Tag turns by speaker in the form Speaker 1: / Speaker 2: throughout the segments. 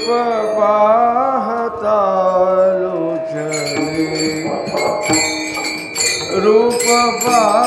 Speaker 1: पाहता लोचने रूप पाहता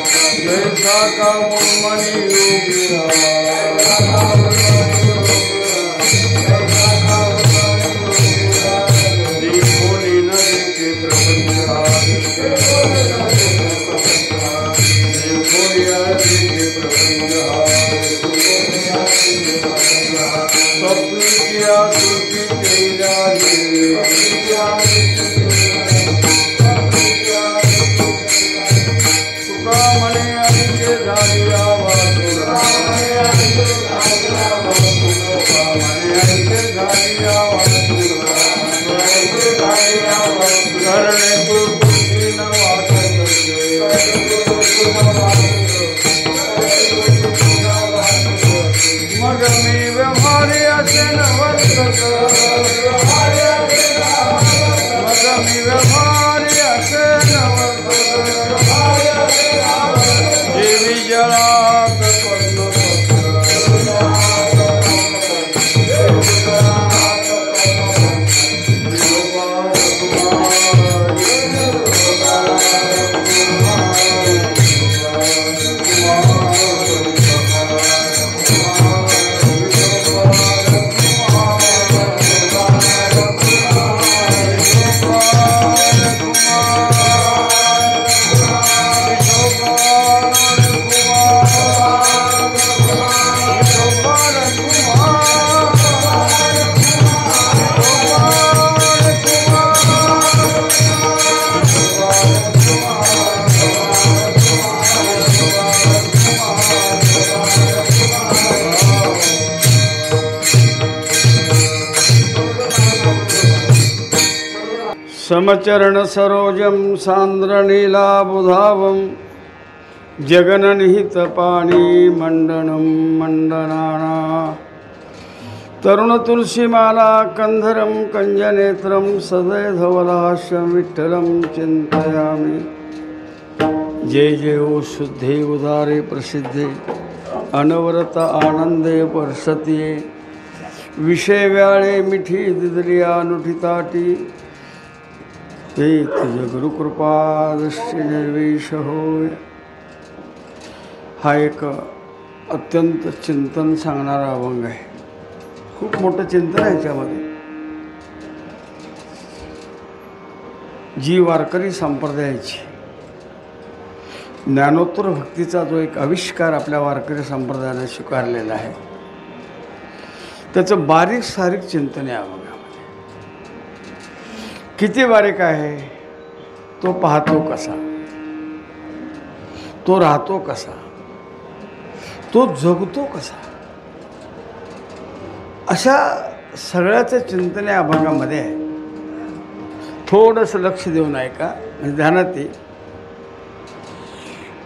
Speaker 1: जैसा का मुनमणि योगिरा देखोनी न देखे प्रपंच देखोनी न देखे प्रपंच स्वप्न किया सुखी तेरा सुखामणे अंके झालिया वासुरा सुखामणे अंके झालिया वासुरा करणे तू तुझी न वाटत मग मी व्यवहारी असे न वर्तत मग मी व्यवहारी असे न वर्तत देवी जळात समचरण सरोजम सांद्रनीलाबुधावं जगननिहित पाणी मंडनं मंडनाना तरुण तुलसीमाला कंधरं कंजनेत्रं सदैधवलास्यं विठ्ठलं चिंतयामि। जय जय ओ शुद्धे उदारे प्रसिद्धे अनवरत आनंदे वर्षतीये विषय व्याळे मिठी दिदलिया नुठिताटी ते तुझ गुरुकृपा दृष्टी निर्वेश होय। हा एक अत्यंत चिंतन सांगणारा अभंग आहे। खूप मोठं चिंतन आहे याच्यामध्ये। जी वारकरी संप्रदायाची ज्ञानोत्तर भक्तीचा जो एक आविष्कार आपल्या वारकरी संप्रदायाने स्वीकारलेला आहे त्याचं बारीक सारीक चिंतन आहे अभंगामध्ये। किती बारीक आहे, तो पाहतो कसा, तो राहतो कसा, तो जगतो कसा, अशा सगळ्याचं चिंतन या अभंगामध्ये आहे। थोडंसं लक्ष देऊन ऐका म्हणजे ध्यानात येईल।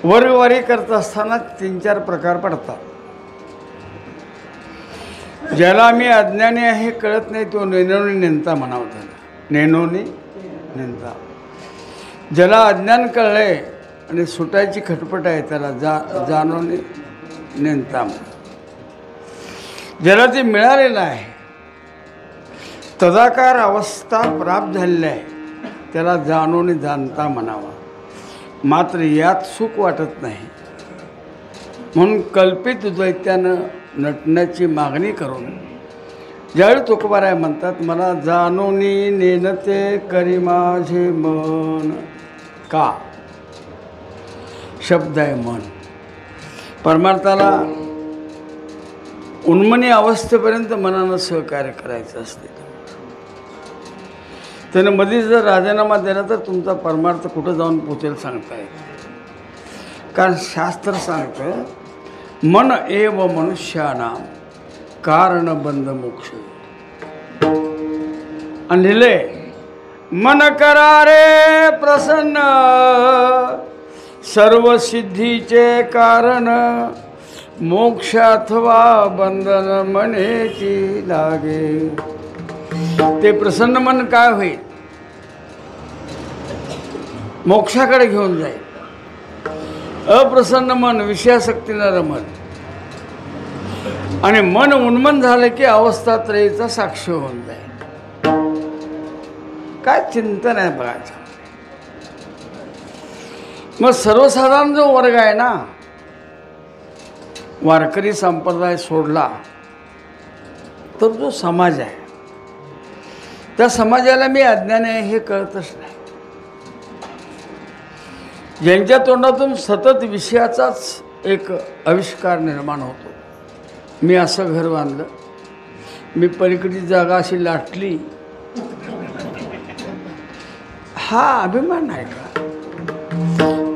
Speaker 1: वर्गवारी करत असताना 3-4 प्रकार पडतात। ज्याला मी अज्ञानी आहे कळत नाही तो नेनोनी नेनता म्हणावं त्याला, नेनोनी नेनता। ज्याला अज्ञान कळले आणि सुटायची खटपट आहे त्याला जानोनी नेनता म्हणा। ज्याला ते मिळालेलं आहे, तदाकार अवस्था प्राप्त झालेली आहे त्याला जानोनी जाणता म्हणावा। मात्र यात सुख वाटत नाही म्हणून कल्पित द्वैत्यानं नटण्याची मागणी करून ज्यावेळी तुकोबाराय म्हणतात, मला जानोनी नेनते करी माझे मन। का शब्द आहे मन। परमार्थाला उन्मनी अवस्थेपर्यंत मनानं सहकार्य करायचं असते। त्यानं मध्ये जर राजीनामा दिला तर तुमचा परमार्थ कुठं जाऊन पोचेल सांगता येत। कारण शास्त्र सांगतं मन एव मनुष्यानां कारण बंध मोक्ष। आणि लिहिले मन करारे प्रसन्न सर्व सिद्धीचे कारण मोक्ष अथवा बंधन मनेची लागे। ते प्रसन्न मन काय होईल, मोक्षाकडे घेऊन जाईल। अप्रसन्न मन विषयासक्तीनं रमल आणि मन उन्मन झालं की अवस्था त्रयीचा साक्ष होऊन जाईल। काय चिंतन आहे बघायचं। मग सर्वसाधारण जो वर्ग आहे ना, वारकरी संप्रदाय सोडला तर जो समाज आहे, त्या समाजाला मी अज्ञानी आहे हे कळतच नाही. ज्यांच्या तोंडातून सतत विषयाचाच एक आविष्कार निर्माण होतो. मी असं घर बांधलं, मी पलीकडची जागा अशी लाटली, हा अभिमान आहे का?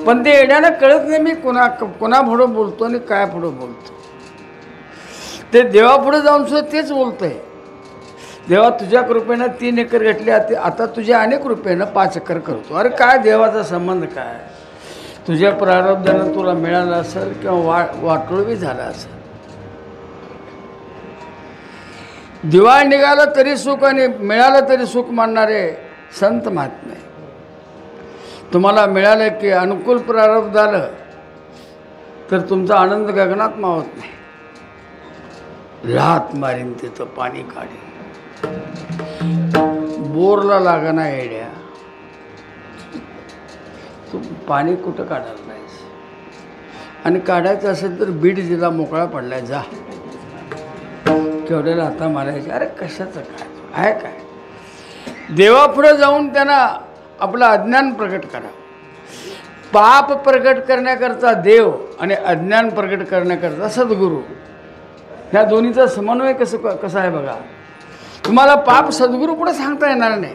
Speaker 1: पण ते येण्याला कळत नाही मी कोणापुढं बोलतो आणि काय पुढं बोलतो. ते देवापुढे जाऊन सुद्धा तेच बोलतंय. देवा तुझ्या कृपेनं 3 एकर घेतली, आता तुझ्या अनेक कृपेनं 5 एकर करतो. अरे काय देवाचा संबंध काय? तुझ्या प्रारब्धानं तुला मिळालं असेल किंवा वाटोळ बी झाला असेल. दिवाळ निघालं तरी सुख आणि मिळालं तरी सुख मानणारे संत महात्मे. तुम्हाला मिळालं की अनुकूल प्रारब्ध आलं तर तुमचा आनंद गगनात मावत नाही. लात मारीन तिथं पाणी काढीन. बोरला लागना येड्या, तू पाणी कुठं काढायला नाहीस. आणि काढायचं असेल तर बीड जिल्हा मोकळा पडलाय, जा. केवढ्याला हाता मारायचे. अरे कशाचं काय आहे काय? देवापुढं जाऊन त्यांना आपलं अज्ञान प्रकट करा. पाप प्रकट करण्याकरता देव आणि अज्ञान प्रकट करण्याकरता सद्गुरू, ह्या दोन्हीचा समन्वय कसा आहे बघा. तुम्हाला पाप सद्गुरू पुढे सांगता येणार नाही.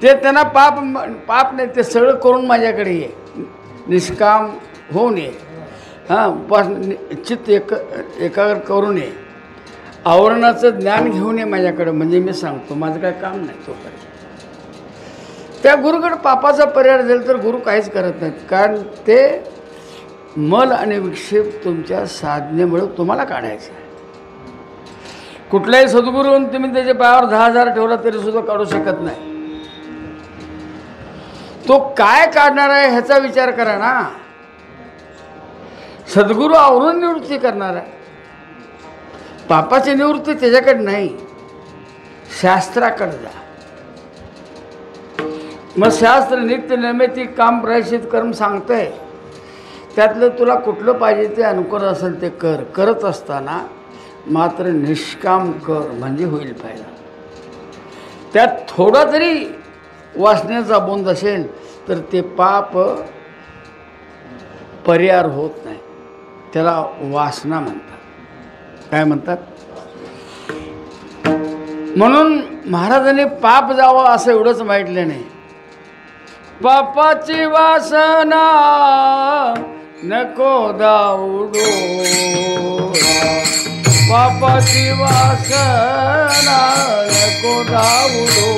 Speaker 1: ते त्यांना पाप नाही, ते सगळं करून माझ्याकडे ये, निष्काम होऊन ये, चित्त एकाग्र करून ये, आवरणाचं ज्ञान घेऊन ये माझ्याकडे, म्हणजे मी सांगतो. माझं काय काम नाही तोपर्यंत. त्या गुरुकडे पापाचा पर्याय झाला तर गुरु काहीच करत नाहीत. कारण ते मल आणि विक्षेप तुमच्या साधनेमुळे तुम्हाला काढायचं आहे. कुठल्याही सद्गुरू तुम्ही त्याच्या पायावर 10,000 ठेवला तरी सुद्धा काढू शकत नाही. तो काय काढणार आहे ह्याचा विचार करा ना. सद्गुरू आवरून निवृत्ती करणार आहे. पापाची निवृत्ती त्याच्याकडे नाही, शास्त्राकडे जा. मग शास्त्र नित्य नैमित्तिक काम प्रायश्चित कर्म सांगतंय. त्यातलं तुला कुठलं पाहिजे ते अनुकूल असेल ते कर. करत असताना मात्र निष्काम कर, म्हणजे होईल फायदा. त्यात थोडा तरी वासनेचा बोंद असेल तर ते पाप परिहार होत नाही. त्याला वासना म्हणतात. काय म्हणतात? म्हणून महाराजांनी पाप जावं असं एवढंच माहितलं नाही. पापाची वासना नको दाऊडो, पापाची वासना नको दाऊडो,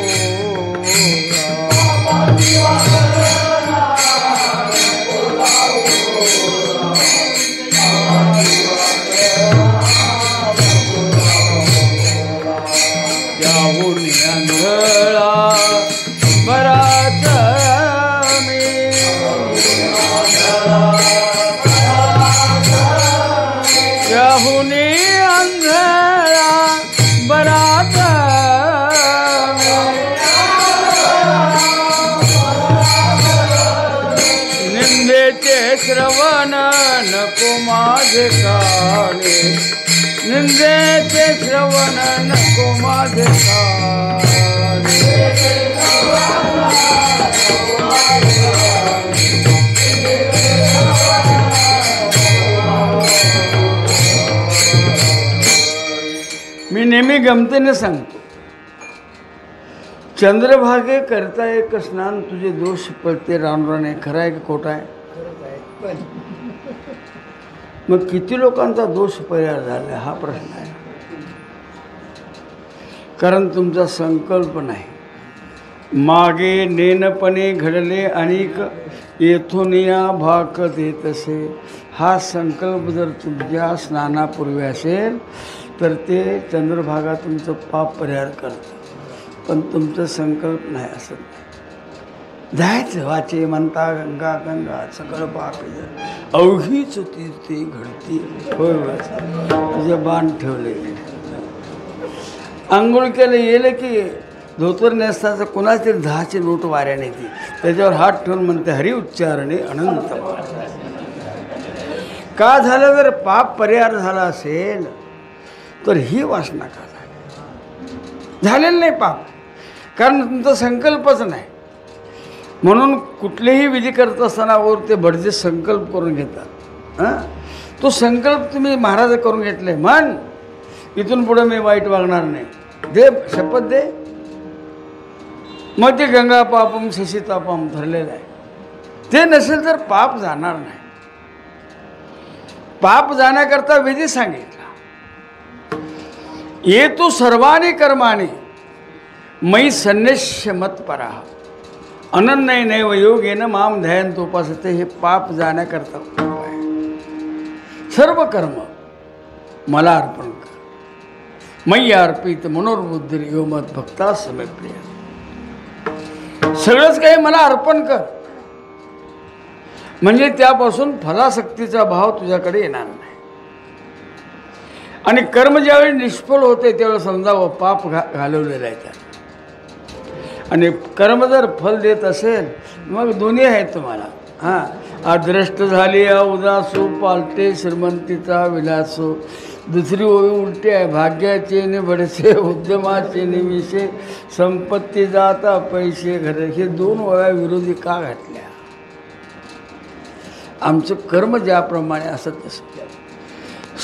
Speaker 1: याहून अंधळा बराच मी, याहून अंधळा बराच निंदेचे श्रवण नको माझे काने, निंदेचे श्रवण नको माझे काने. मी नेहमी गमतीने सांगतो, चंद्रभागे करता एक स्नान तुझे दोष पडते रानराने. खरं आहे की खोटं आहे? मग किती लोकांचा दोष परिहार झाला हा प्रश्न आहे. कारण तुमचा संकल्प नाही. मागे नेनपणे घडले अनेक येथून या भाकत येत असे. हा संकल्प जर तुमच्या स्नानापूर्वी असेल तर ते चंद्रभागा तुमचं पाप परिहार करतं. पण तुमचं संकल्प नाही असत. जायचं वाचे म्हणता गंगा गंगा सगळं पाप अवघीच तीर्थी घडती. होय तुझे बाण ठेवले. आंघोळ केलं येलं की धोतर नेसताचं कोणाच तरी 10ची नोट वाऱ्याने येते, त्याच्यावर हात ठेवून म्हणते हरी उच्चारणे अनंत. का झालं? जर पाप परिहार झाला असेल तर ही वासना का झाली? झालेलं नाही पाप, कारण तुमचा संकल्पच नाही. म्हणून कुठलेही विधी करत असताना वर ते भटजे संकल्प करून घेतात. हां, तो संकल्प तुम्ही महाराज करून घेतले, म्हण इथून पुढे मी वाईट वागणार नाही, दे शपथ दे. मग ते गंगा पापम शशी तापम ठरलेलं आहे. ते नसेल तर पाप जाणार नाही. पाप जाण्याकरता विधी सांगितला, ये तू सर्वाणी कर्माणी मयी संन्यस्य मत्परा अनन्य नैव योगेन माम ध्यायंत उपासते. हे पाप जाण्याकरता उपाय. सर्व कर्म मला अर्पण कर. मय्य अर्पित मनोर्बुद्धी यो मत भक्ता समय प्रिय. सगळंच काही मला अर्पण कर, म्हणजे त्यापासून फलासक्तीचा भाव तुझ्याकडे येणार नाही. आणि कर्म ज्यावेळी निष्फळ होते त्यावेळी समजावं पाप घालवलेलं आहे त्यात. आणि कर्म जर फल देत असेल मग दोन्ही आहेत तुम्हाला. हां, अदृष्ट झाली उदासो पालटे श्रीमंतीचा विलासो. दुसरी ओवी उलटी आहे, भाग्याचे नि बडसे उद्यमाचे निविषे संपत्ती जाता पैसे घर. हे दोन ओव्या विरोधी का घातल्या? आमचं कर्म ज्याप्रमाणे असत तसं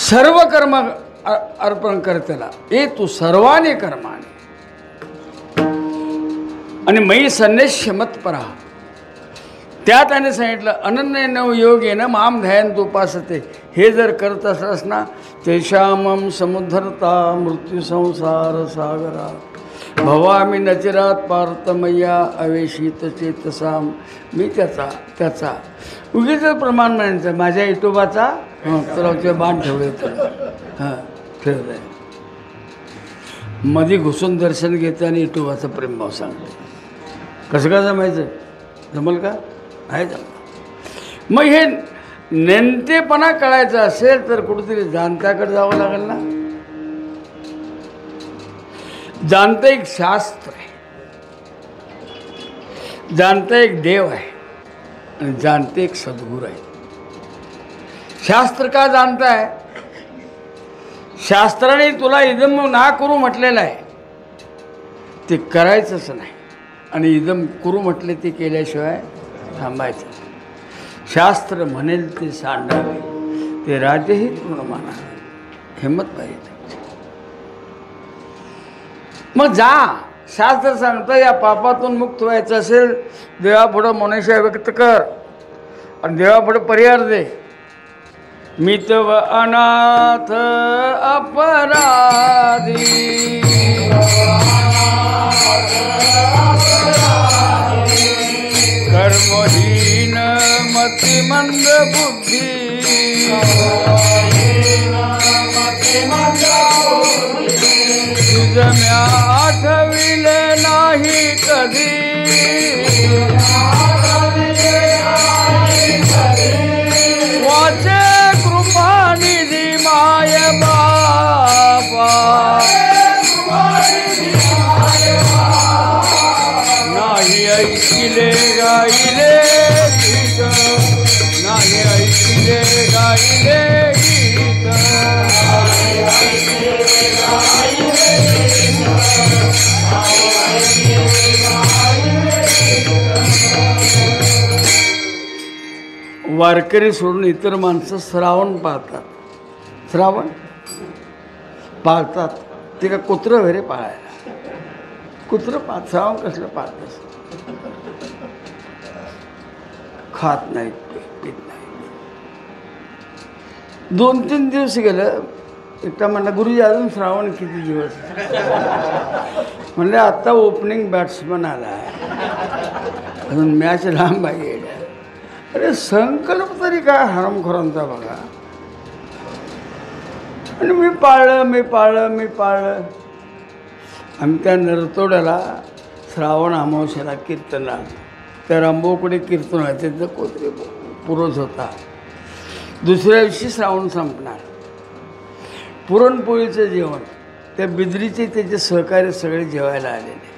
Speaker 1: सर्व कर्म अर्पण कर त्याला. ए तू सर्वाने कर्माने आणि मयी संन्यस्य मत्परा. त्यात त्याने सांगितलं अनन्य नव योगेन माम ध्यायंत उपासते. हे जर करत असलास ना तेषामम समुद्धरता मृत्यू संसार सागरा भवामी नचिरात पार्थमय्या अवेशित चेतसाम. मी त्याचा उगीच प्रमाण म्हणायचं माझ्या इटोबाचा. तुला ते बाण ठेवले तर हां ठेवलं आहे. मध्ये घुसून दर्शन घेते आणि इटोबाचं प्रेमभाव सांगते. कसं का जमायचं? जमल का? नाही जमलं. मग हे नेमतेपणा कळायचं असेल तर कुठेतरी जाणत्याकडे जावं लागेल ना. जाणतं एक शास्त्र आहे, जाणतं एक देव आहे आणि जाणते एक सद्गुरू आहे. शास्त्र का जाणताय? शास्त्राने तुला इदम ना करू म्हटलेलं आहे, ते करायचंच नाही. आणि इदम करू म्हटले ते केल्याशिवाय थांबायचं. शास्त्र म्हणेल ते सांडावे, ते राजेही पूर्ण मानावे. हिंमत पाहिजे. मग जा, शास्त्र सांगतं या पापातून मुक्त व्हायचं असेल देवापुढं मनुष्य व्यक्त कर आणि देवापुढं परिहार दे. मी तव अनाथ अपराधी कर्महीन मतिमंद बुद्धी तुझ म्या आठविले नाही कधी वाचे कृपानिधी माय बाबा नाही ऐकिले गाईले गीत नाही ऐकिले गाईले गीत वारकरी सोडून इतर माणसं श्रावण पाळतात. श्रावण पाळतात ते का कुत्रं वगैरे पाळायला? कुत्रं श्रावण कसलं पाळतंस? खात नाहीत, पीत नाहीत. 2-3 दिवस गेलं. एकटा म्हणला गुरुजी अजून श्रावण किती दिवस? म्हणले आत्ता ओपनिंग बॅट्समन आला आहे, अजून मॅच लांब आहे. अरे संकल्प तरी काय हरामखोरांचा बघा. आणि मी पाळलं. आम्ही त्या नरतोड्याला श्रावण अमावस्याला कीर्तनला त्या रामभाऊकडे कीर्तन व्हायचं. त्याचा कोत्री पुरोज होता. दुसऱ्या दिवशी श्रावण संपणार. पुरणपोळीचं जेवण, त्या बिदरीचे त्याचे सहकारी सगळे जेवायला आलेले.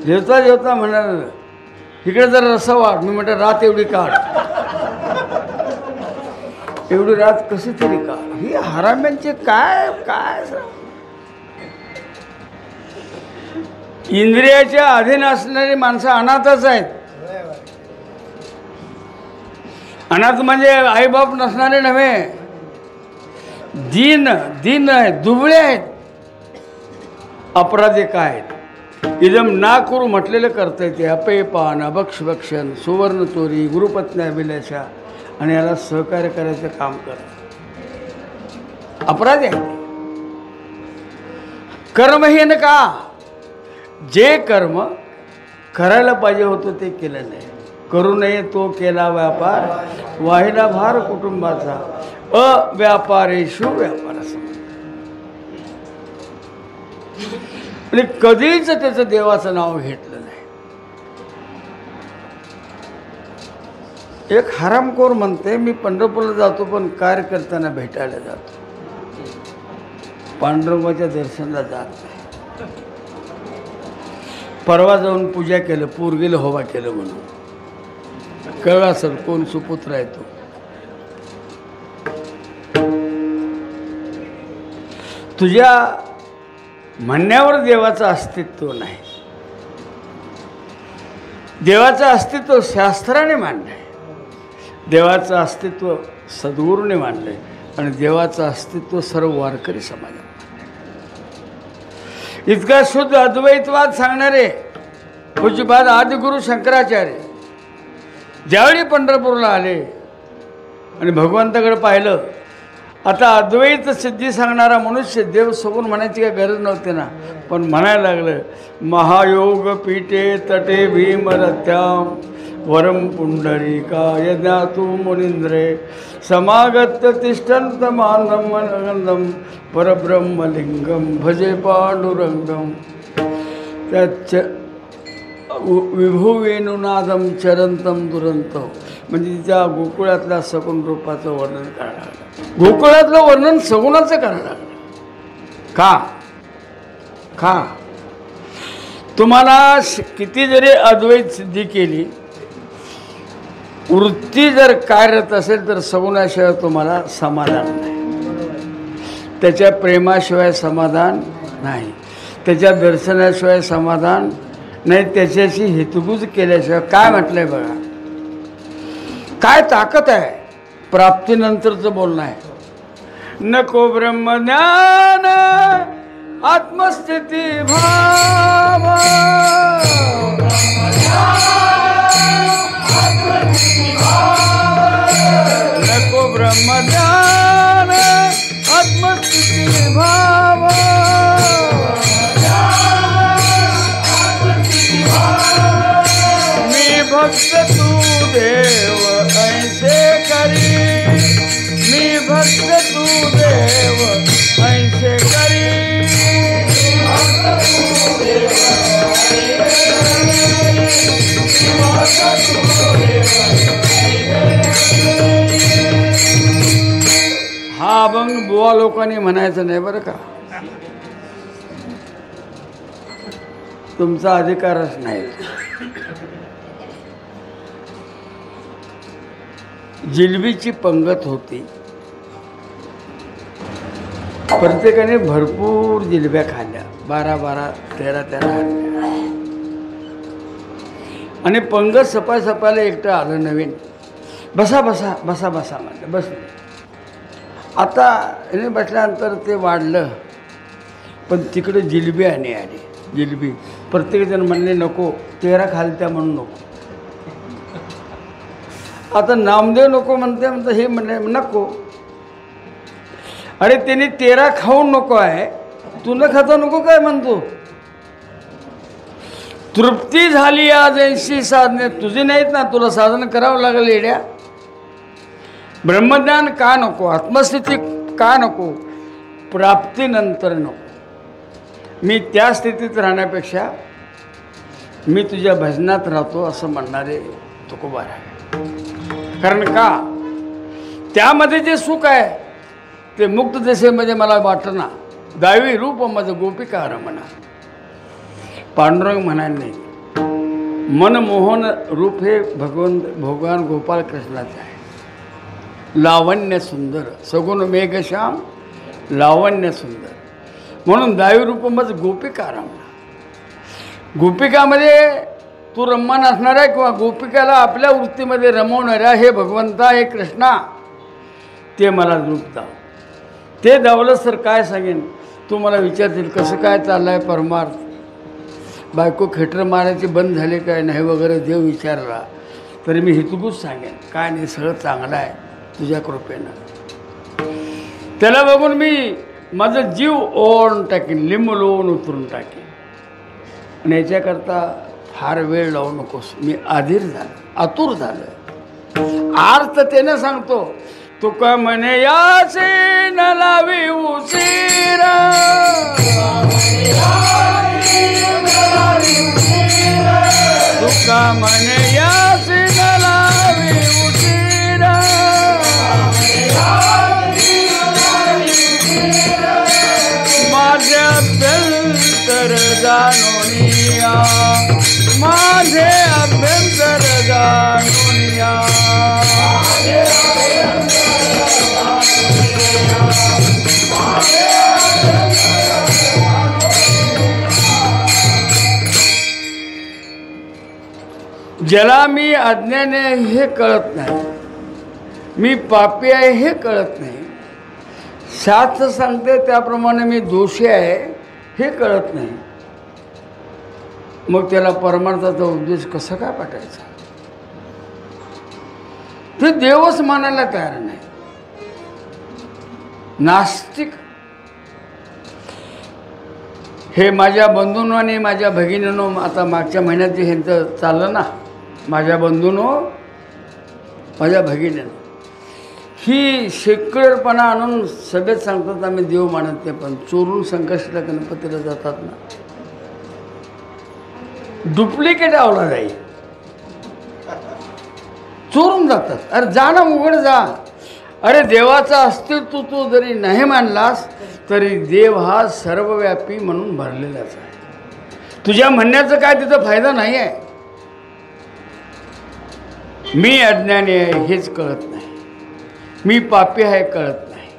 Speaker 1: जेवता जेवता म्हणाल इकडे जर रस्सा वाढ. मी म्हटलं रात एवढी काढ, एवढी रात कशी तरी काढ. ही हराम्यांचे काय काय इंद्रियाच्या अधीन असणारी माणसं अनाथच आहेत. अनाथ म्हणजे आईबाप नसणारे नव्हे, दीन दीन आहेत, दुबळे आहेत, अपराधी काय आहेत. इदम ना करू म्हटलेलं करता येते. अपेपान अभक्षभक्षण सुवर्ण चोरी गुरुपत्नी अभिलाषा आणि याला सहकार्य करायचं काम करत अपराधी आहे. कर्महीन का? जे कर्म करायला पाहिजे होतं ते केलं नाही. करू नये तो केला व्यापार, वाहिला भार कुटुंबाचा, अव्यापारेषु व्यापार असं आणि कधीच त्याचं देवाचं नाव घेतलं नाही. एक हरामखोर म्हणते मी पंढरपूरला जातो पण कार्यकर्त्यांना भेटायला जातो, पांडुरंगाच्या दर्शनाला जात नाही. परवा जाऊन पूजा केलं, पोरगीला होवा केलं म्हणून. कळला सर कोण सुपुत्र आहे तो. तुझ्या म्हणण्यावर देवाचं अस्तित्व नाही. देवाचं अस्तित्व शास्त्राने मांडलंय, देवाचं अस्तित्व सद्गुरूने मांडलंय आणि देवाचं अस्तित्व सर्व वारकरी समाजात. इतका शुद्ध अद्वैतवाद सांगणारे पूज्यपाद आदिगुरु शंकराचार्य ज्यावेळी पंढरपूरला आले आणि भगवंताकडे पाहिलं, आता अद्वैत सिद्धी सांगणारा मनुष्य देव समोर म्हणायची काही गरज नव्हती ना, पण म्हणायला लागलं महायोग पीठे तटे भीमरथ्याम वरम पुंडरीकाय ज्ञातु मुनींद्रे समागत्य तिष्ठन्त मानंदम परब्रह्मलिंगम भजे पांडुरंगम. त्याच विभुवेनुनादम चरंतम दुरंत म्हणजे तिच्या गोकुळातल्या सगुण रूपाचं वर्णन करायला लागलं. गोकुळातलं वर्णन सगुणाचं करायला लागलं. का का तुम्हाला किती जरी अद्वैत सिद्धी केली, वृत्ती जर कार्यरत असेल तर सगुणाशिवाय तुम्हाला समाधान नाही. त्याच्या प्रेमाशिवाय समाधान नाही, त्याच्या दर्शनाशिवाय समाधान नाही, त्याच्याशी हेतुगुज केल्याशिवाय. काय म्हटलंय बघा, काय ताकद आहे प्राप्तीनंतरचं बोलणं आहे. नको ब्रह्मज्ञान आत्मस्थिती भाव, नको ब्रह्मज्ञान आत्मस्थिती भाव, मी भक्त तू देव ऐसे करी, मी भक्त तू देव ऐसे करी. हा अभंग बुवा लोकांनी म्हणायचं नाही बरं का, तुमचा अधिकारच नाही. जिलबीची पंगत होती, प्रत्येकाने भरपूर जिलब्या खाल्ल्या, 12-12, 13-13 आणल्या आणि पंगत सपायला एकटं आलं नवीन. बसा बसा बसा बसा म्हणलं, बसले. आता याने बसल्यानंतर ते वाढलं, पण तिकडे जिलबी आणि आली जिलबी. प्रत्येकजण म्हणले नको, 13 खालत्या म्हणून नको. आता नामदेव नको म्हणते हे म्हणले नको. अरे त्यांनी 13 खाऊन नको आहे, तू न खाता नको काय म्हणतो. तृप्ती झाली आज 80 साधने तुझी नाहीत ना, तुला साधन करावं लागेल येड्या. ब्रह्मज्ञान का नको, आत्मस्थिती का नको, प्राप्तीनंतर नको. मी त्या स्थितीत राहण्यापेक्षा मी तुझ्या भजनात राहतो असं म्हणणारे तुकोबार आहे. कारण का त्यामध्ये जे सुख आहे ते मुक्त दशेमध्ये मला वाटतं ना. दावी रूप माझं गोपिका रमणा, पांडुरंग म्हणायला नाही. मनमोहन रूप हे भगवान गोपाळ कृष्णाचे आहे. लावण्य सुंदर सगुण मेघश्याम लावण्य सुंदर म्हणून दावी रूपमच गोपिका रमला. गोपिकामध्ये तू रममान असणार आहे किंवा गोपिकाला आपल्या वृत्तीमध्ये रमवणाऱ्या हे भगवंता हे कृष्णा ते मला रूप दाव. ते दावलं सर काय सांगेन. तू मला विचारतील कसं काय चाललं आहे परमार्थ, बायको खेटर मारायची बंद झाले काय नाही वगैरे देव विचारला तरी मी हितगुज सांगेन काय नाही सगळं चांगलं आहे तुझ्या कृपेनं. त्याला बघून मी माझं जीव ओढून टाकीन, लिंबलोन उतरून टाकीन. आणि याच्याकरता फार वेळ लावू नकोस. मी आधीर झालो, आतुर झालो. आर्ततेनं सांगतो तुका म्हणे याचे न लावी उशीरा, तुका म्हणे याचे न लावी उशीरा, माझ्या अभ्यंतर जाणूनिया, माझे अभ्यंतर जाणूनिया. ज्याला मी अज्ञानी आहे हे कळत नाही, मी पापी आहे हे कळत नाही, शास्त्र सांगते त्याप्रमाणे मी दोषी आहे हे कळत नाही, मग त्याला परमार्थाचा उद्देश कसा काय पाठायचा. ते देवच मानायला तयार नाही. नास्तिक हे माझ्या बंधूंनो आणि माझ्या भगिनींनो, आता मागच्या महिन्यात जे ह्यांचं चाललं ना, माझ्या बंधूंनो माझ्या भगिनींनो, ही शेकडपणा आणून सभेत सांगतात आम्ही देव मानत नाही, पण चोरून संकष्टीला गणपतीला जातात ना, डुप्लिकेट आवला जाईल, चोरून जातात. अरे जा ना, उघड जा. अरे देवाचं अस्तित्व तू जरी नाही मानलास तरी देव हा सर्वव्यापी म्हणून भरलेलाच आहे. तुझ्या म्हणण्याचं काय तिथं फायदा नाही आहे. मी अज्ञानी आहे हेच कळत नाही, मी पापी आहे कळत नाही,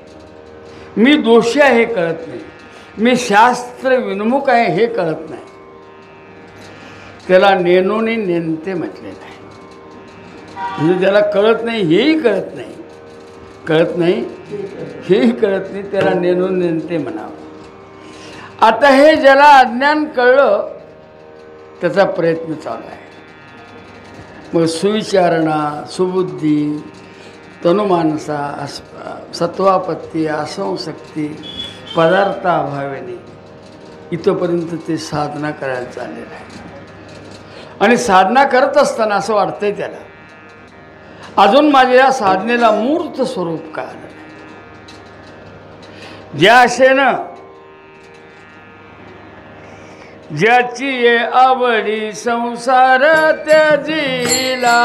Speaker 1: मी दोषी आहे हे कळत नाही, मी शास्त्र विनमुख आहे हे कळत नाही. त्याला नेनोनी नेनते म्हटलेलं आहे. म्हणजे त्याला कळत नाही हेही कळत नाही, कळत नाही हेही कळत नाही, त्याला नेनून नेनते म्हणावं. आता हे ज्याला अज्ञान कळलं त्याचा प्रयत्न चालू आहे. मग सुविचारणा, सुबुद्धी, तनुमानसा, सत्वापत्ती, असंशक्ती, पदार्थाभावेने इथंपर्यंत ते साधना करायला चाललेलं आहे. आणि साधना करत असताना असं वाटतंय त्याला अजून माझ्या या साधनेला मूर्त स्वरूप काय आलं नाही. ज्या आशेनं ज्याची ये आवडी संसार त्याजीला,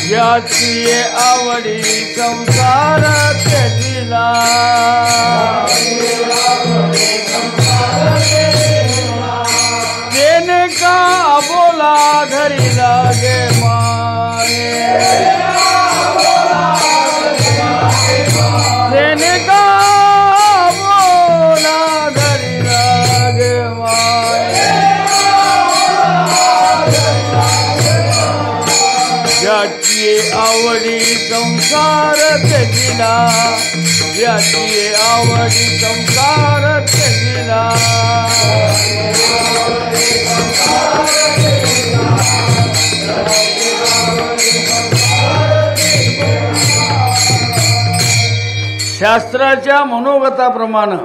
Speaker 1: ज्याची ये आवडी संसार त्याजीला, देने का बोला घरी लागे माने, देने का बोला घरी लागे माने, ज्याची आवडी संसार त्याजीला, ज्याची आवडी संसार त्याजीला, शास्त्राच्या मनोगताप्रमाणे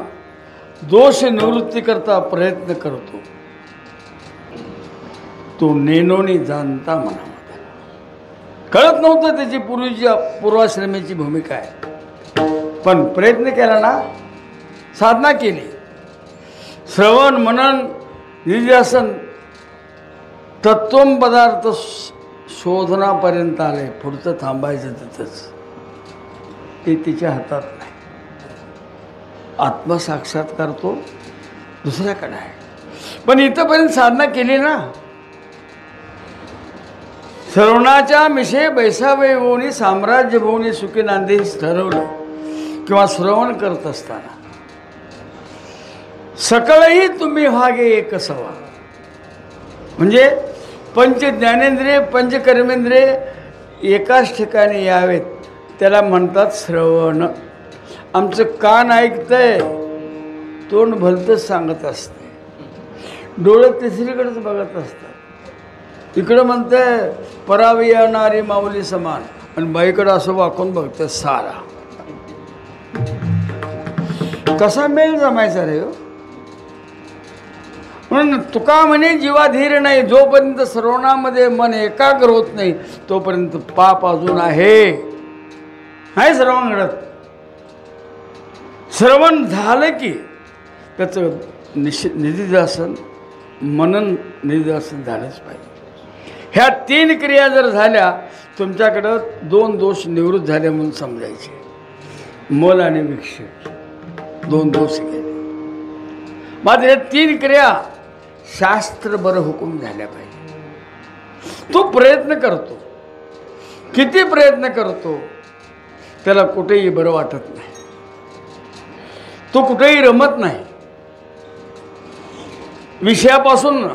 Speaker 1: दोष निवृत्ती करता प्रयत्न करतो तो नेनोनी जाणता म्हणावा. कळत नव्हतं त्याची पूर्वाश्रमीची भूमिका आहे, पण प्रयत्न केला ना, साधना केली, श्रवण मनन निध्यासन तत्वम पदार्थ शोधनापर्यंत आले. पुढचं थांबायचं तिथंच, ते तिच्या हातात नाही. आत्मसाक्षात्कार तो दुसऱ्याकडे आहे. पण इथंपर्यंत साधना केली ना. श्रवणाच्या मिशे बैसावे भोवनी साम्राज्य भोवनी सुखी नांदेस ठरवलं. किंवा श्रवण करत असताना सकळही तुम्ही व्हागे एक सवा. म्हणजे पंच ज्ञानेंद्रिय पंच कर्मेंद्रिय एकाच ठिकाणी यावेत, त्याला म्हणतात श्रवण. आमचं कान ऐकतंय, तोंड भलतंच सांगत असते, डोळं तिसरीकडेच बघत असतात. इकडं म्हणतंय परावी येणारी माऊली समान, आणि बाईकडं असं वाकून बघतंय सारा. कसा मेल जमायचा रे हो. म्हणून तुका म्हणे जीवाधीर नाही, जोपर्यंत श्रवणामध्ये मन एकाग्र होत नाही तोपर्यंत पाप अजून आहे. नाही श्रवण घडत. श्रवण झालं की त्याचं निधिध्यासन मनन निधिध्यासन झालंच पाहिजे. ह्या 3 क्रिया जर झाल्या तुमच्याकडं 2 दोष निवृत्त झाले म्हणून समजायचे. मल आणि विक्षेप 2 दोष गेले. मात्र या 3 क्रिया शास्त्र बरं हुकूम झाल्या पाहिजे. तो प्रयत्न करतो, किती प्रयत्न करतो, त्याला कुठेही बरं वाटत नाही, तो कुठेही रमत नाही. विषयापासून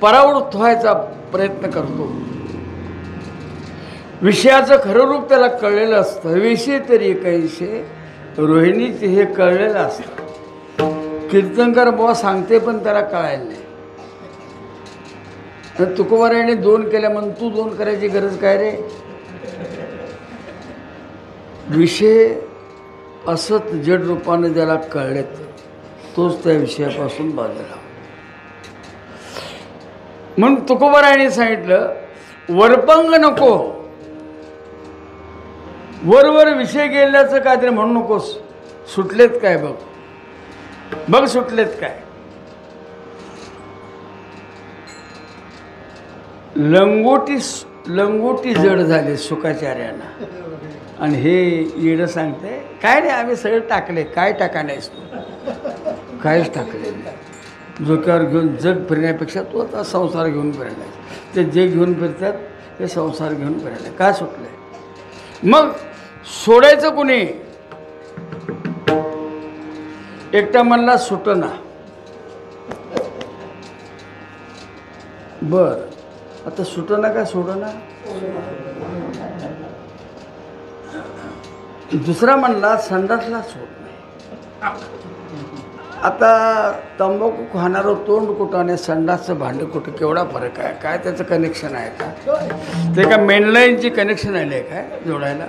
Speaker 1: परावृत्त व्हायचा प्रयत्न करतो. विषयाचं खरं रूप त्याला कळलेलं असतं. विषय तरी कैसे रोहिणीचे हे कळलेलं असतं. कीर्तनकार बुवा सांगते पण त्याला कळायला नाही. तुकोबारायाने 2 केल्या म्हणून तू 2 करायची गरज काय रे. विषय असत जड रूपाने ज्याला कळलेत तोच त्या विषयापासून बाजूला. म्हणून तुकोबारायाने सांगितलं वरपंग नको. वरवर विषय गेल्याचं काहीतरी म्हणू नकोस. सुटलेत काय बघ, बघ सुटलेत काय. लंगोटी जड झाले सुखाचार्यांना. आणि हे येडं सांगते काय रे आम्ही सगळं टाकले. काय टाका नाहीस तू, काहीच टाकले नाही. डोक्यावर घेऊन जग फिरण्यापेक्षा तू आता संसार घेऊन फिरलाय. ते जे घेऊन फिरतात ते संसार घेऊन फिरायला. काय सुटलंय मग. सोडायचं कोणी. एकटा म्हणला सुटना. बर आता सुटना का सोडना. दुसरा म्हणला संडासला सोड नाही. आता तंबाखू खाणारं तोंड कुठं आणि संडासचं भांडं कुठं केवढा फरक आहे. काय त्याचं कनेक्शन आहे का. ते का मेनलाईनची कनेक्शन आले काय जोडायला.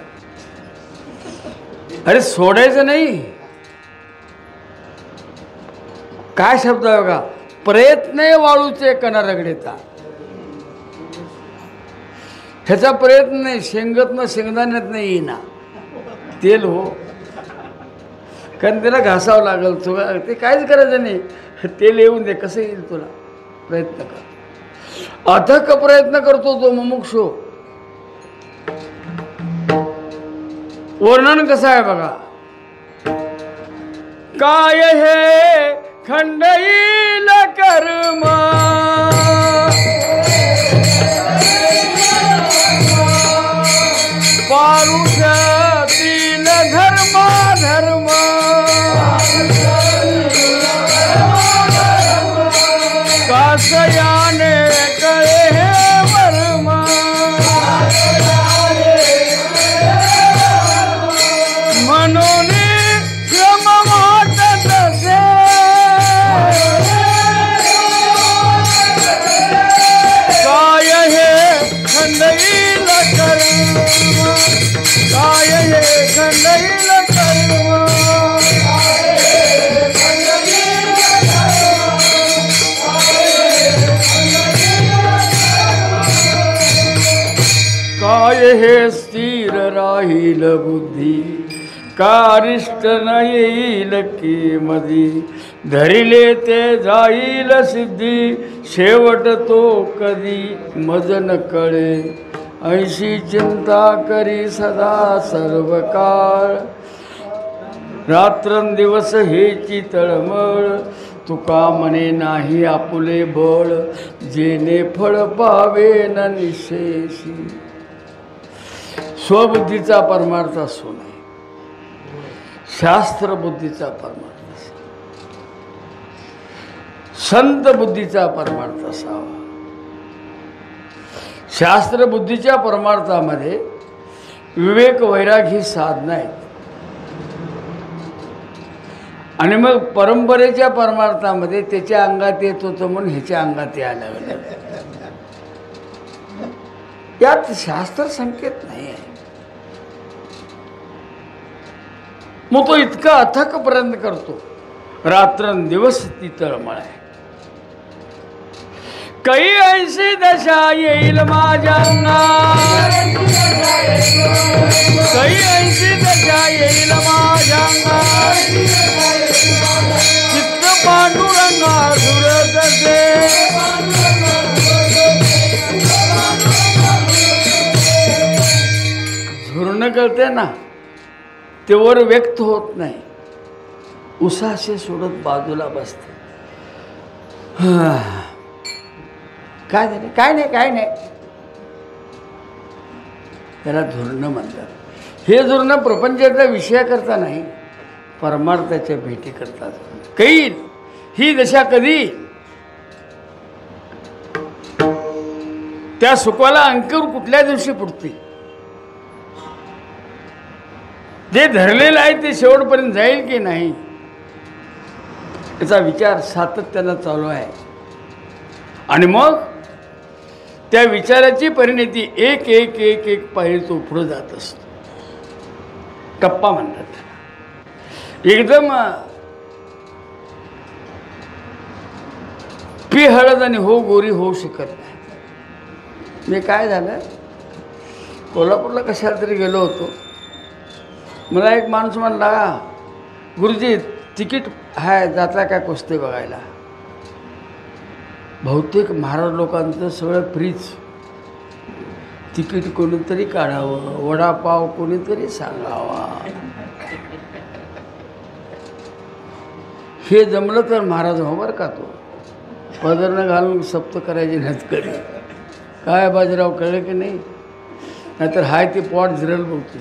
Speaker 1: अरे सोडायचं नाही. काय शब्द आहे बघा. प्रयत्न वाळूचे कणा रगडेता. ह्याचा प्रयत्न नाही. शेंगतनं शेंगदाण्यात नाही येईना तेल हो. कारण त्याला घासावं लागल. तुला ते काहीच करायचं नाही. तेल येऊन दे कसं येईल तुला. प्रयत्न कर. अथक प्रयत्न करतो तो मुमुक्षू. वर्णन कसं आहे बघा. काय हे खंडईल कर्म पारुषतील धर्म धर्म कासयाने कळे हे वर्म म्हणून श्रम वाटत असे काय हे खंडईल कर्म काय हे खंडईल कर्म काय हे स्थिर राहील बुद्धी कारिष्ट न येईल की मधी धरिले ते जाईल सिद्धी शेवट तो कधी मज न कळे ऐशी चिंता करी सदा सर्व काळ रात्रंदिवस हेची तळमळ तुका म्हणे नाही आपुले बळ, जेने फळ पावे न निशेषी. स्वबुद्धीचा परमार्थ असू नये, शास्त्र बुद्धीचा परमार्थ असावा, संत बुद्धीचा परमार्थ असावा. शास्त्र बुद्धीच्या परमार्थामध्ये विवेक वैराग ही साधनं आहेत. आणि मग परंपरेच्या परमार्थामध्ये त्याच्या अंगात येत होतं म्हणून ह्याच्या अंगात यायला लागलं. यात शास्त्र संकेत नाही आहे. मग तो इतका अथक प्रयत्न करतो, रात्रंदिवस ती तळमळ आहे. काही ऐंशी दशा येईल माझ्या अंगात, काही ऐंशी दशा येईल माझ्या अंगात, चित्त पांडुरंगा सुरत दे. झुरणं कळते ना, ते वर व्यक्त होत नाही, उसासे सोडत बाजूला बसते. काय झालं? काय नाही, काय नाही. त्याला धुरणं म्हणतात. हे धुरणं प्रपंचाचा विषय करता नाही, परमार्थाच्या भेटी करतात. काही ही दशा कधी त्या सुखाला अंकुर कुठल्या दिवशी फुटते. जे धरलेलं आहे ते शेवटपर्यंत जाईल की नाही याचा विचार सातत्यानं चालू आहे. आणि मग त्या विचाराची परिणती एक एक एक एक पायरी तो पुढे जात असतो. टप्पा म्हणतात. एकदम पी हळद आणि हो गोरी होऊ शकत नाही. मी काय झालं, कोल्हापूरला कशाला तरी गेलो होतो. मला एक माणूस म्हणला, गुरुजी तिकीट आहे, जाता काय कुस्ती बघायला. बहुतेक महाराज लोकांचं सगळं फ्रीच. तिकीट कोणीतरी काढावं, वडापाव कोणीतरी सांगावा. हे जमलं तर महाराज हो बरं का. तो पदरनं घालून सप्त करायची नाहीत कधी. काय बाजीराव कळलं की नाही, नाहीतर हाय ते पॉट झिरल बघतो.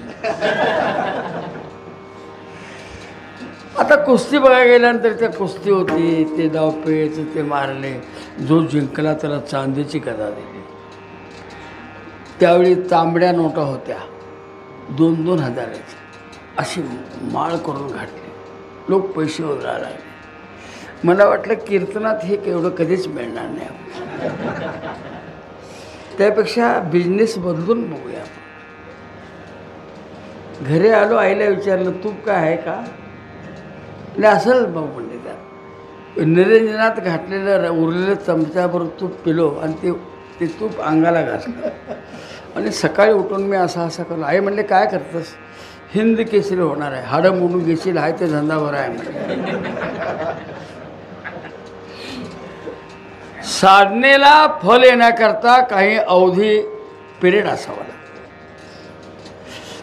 Speaker 1: आता कुस्ती बघायला गेल्यानंतर त्या कुस्ती होती, ते डावपेच ते मारले. जो जिंकला त्याला चांदीची गदा दिली. त्यावेळी तांबड्या नोटा होत्या 2-2 हजाराच्या, अशी माळ करून घातली. लोक पैसे उधळायला लागले. मला वाटलं कीर्तनात हे केवढं कधीच मिळणार नाही. त्यापेक्षा बिझनेस बदलून बघूया. घरी आलो, आईला विचारलं तूप काय आहे का. नाही असेल भाऊ म्हणले. त्या निरंजनात घातलेलं उरलेलं चमच्याभर तूप पिलो आणि ते तूप अंगाला घातलं. आणि सकाळी उठून मी असं करलो. आई म्हणले काय करतस. हिंद केसरी होणार आहे, हाडं मोडून घेशील, आहे ते धंदा बरा आहे म्हणजे. साधनेला फल येण्याकरता काही अवधी पिरियड असावा लागतो.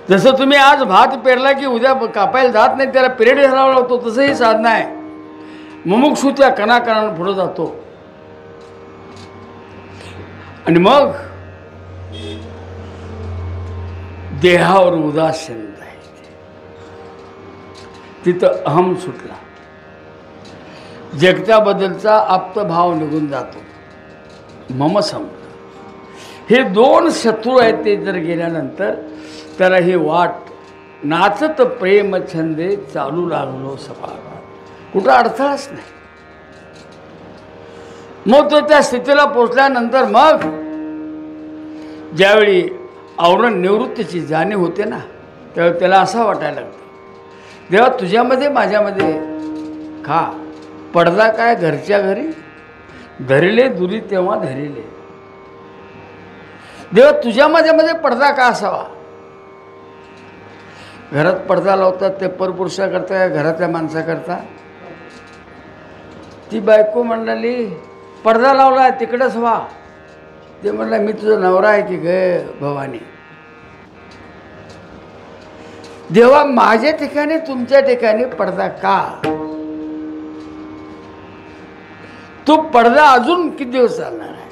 Speaker 1: जसं तुम्ही आज भात पेरला की उद्या कापायला जात नाही, त्याला पिरियड घालावा लागतो. तसंही साधना आहे. मुमुक्षू त्या कणाकणानं पुढं जातो. आणि मग देहावर उदासीनता आहे. तिथं अहम सुटला. जगत्याबद्दलचा आप्तभाव निघून जातो. मम संपलं. हे 2 शत्रू आहेत. ते जर गेल्यानंतर त्याला ही वाट नाचत प्रेम छंदे चालू लागलो सफा. कुठं अडथळाच नाही. मग तो त्या स्थितीला पोचल्यानंतर मग ज्यावेळी आवरण निवृत्तीची जाणीव होते ना, त्यावेळी त्याला असं वाटायला लागतं, देवा तुझ्यामध्ये माझ्यामध्ये खा. पडदा काय घरच्या घरी धरिले दुरी तेव्हा धरिले. देवा तुझ्या माझ्यामध्ये पडदा का असावा. घरात पडदा लावतात ते परपुरुषाकरता का घरातल्या माणसाकरता. ती बायको म्हणाली पडदा लावला तिकडंच व्हा. ते म्हणलं मी तुझा नवरा आहे की ग भवानी. देवा माझ्या ठिकाणी तुमच्या ठिकाणी पडदा का. तो पडदा अजून किती दिवस चालणार आहे?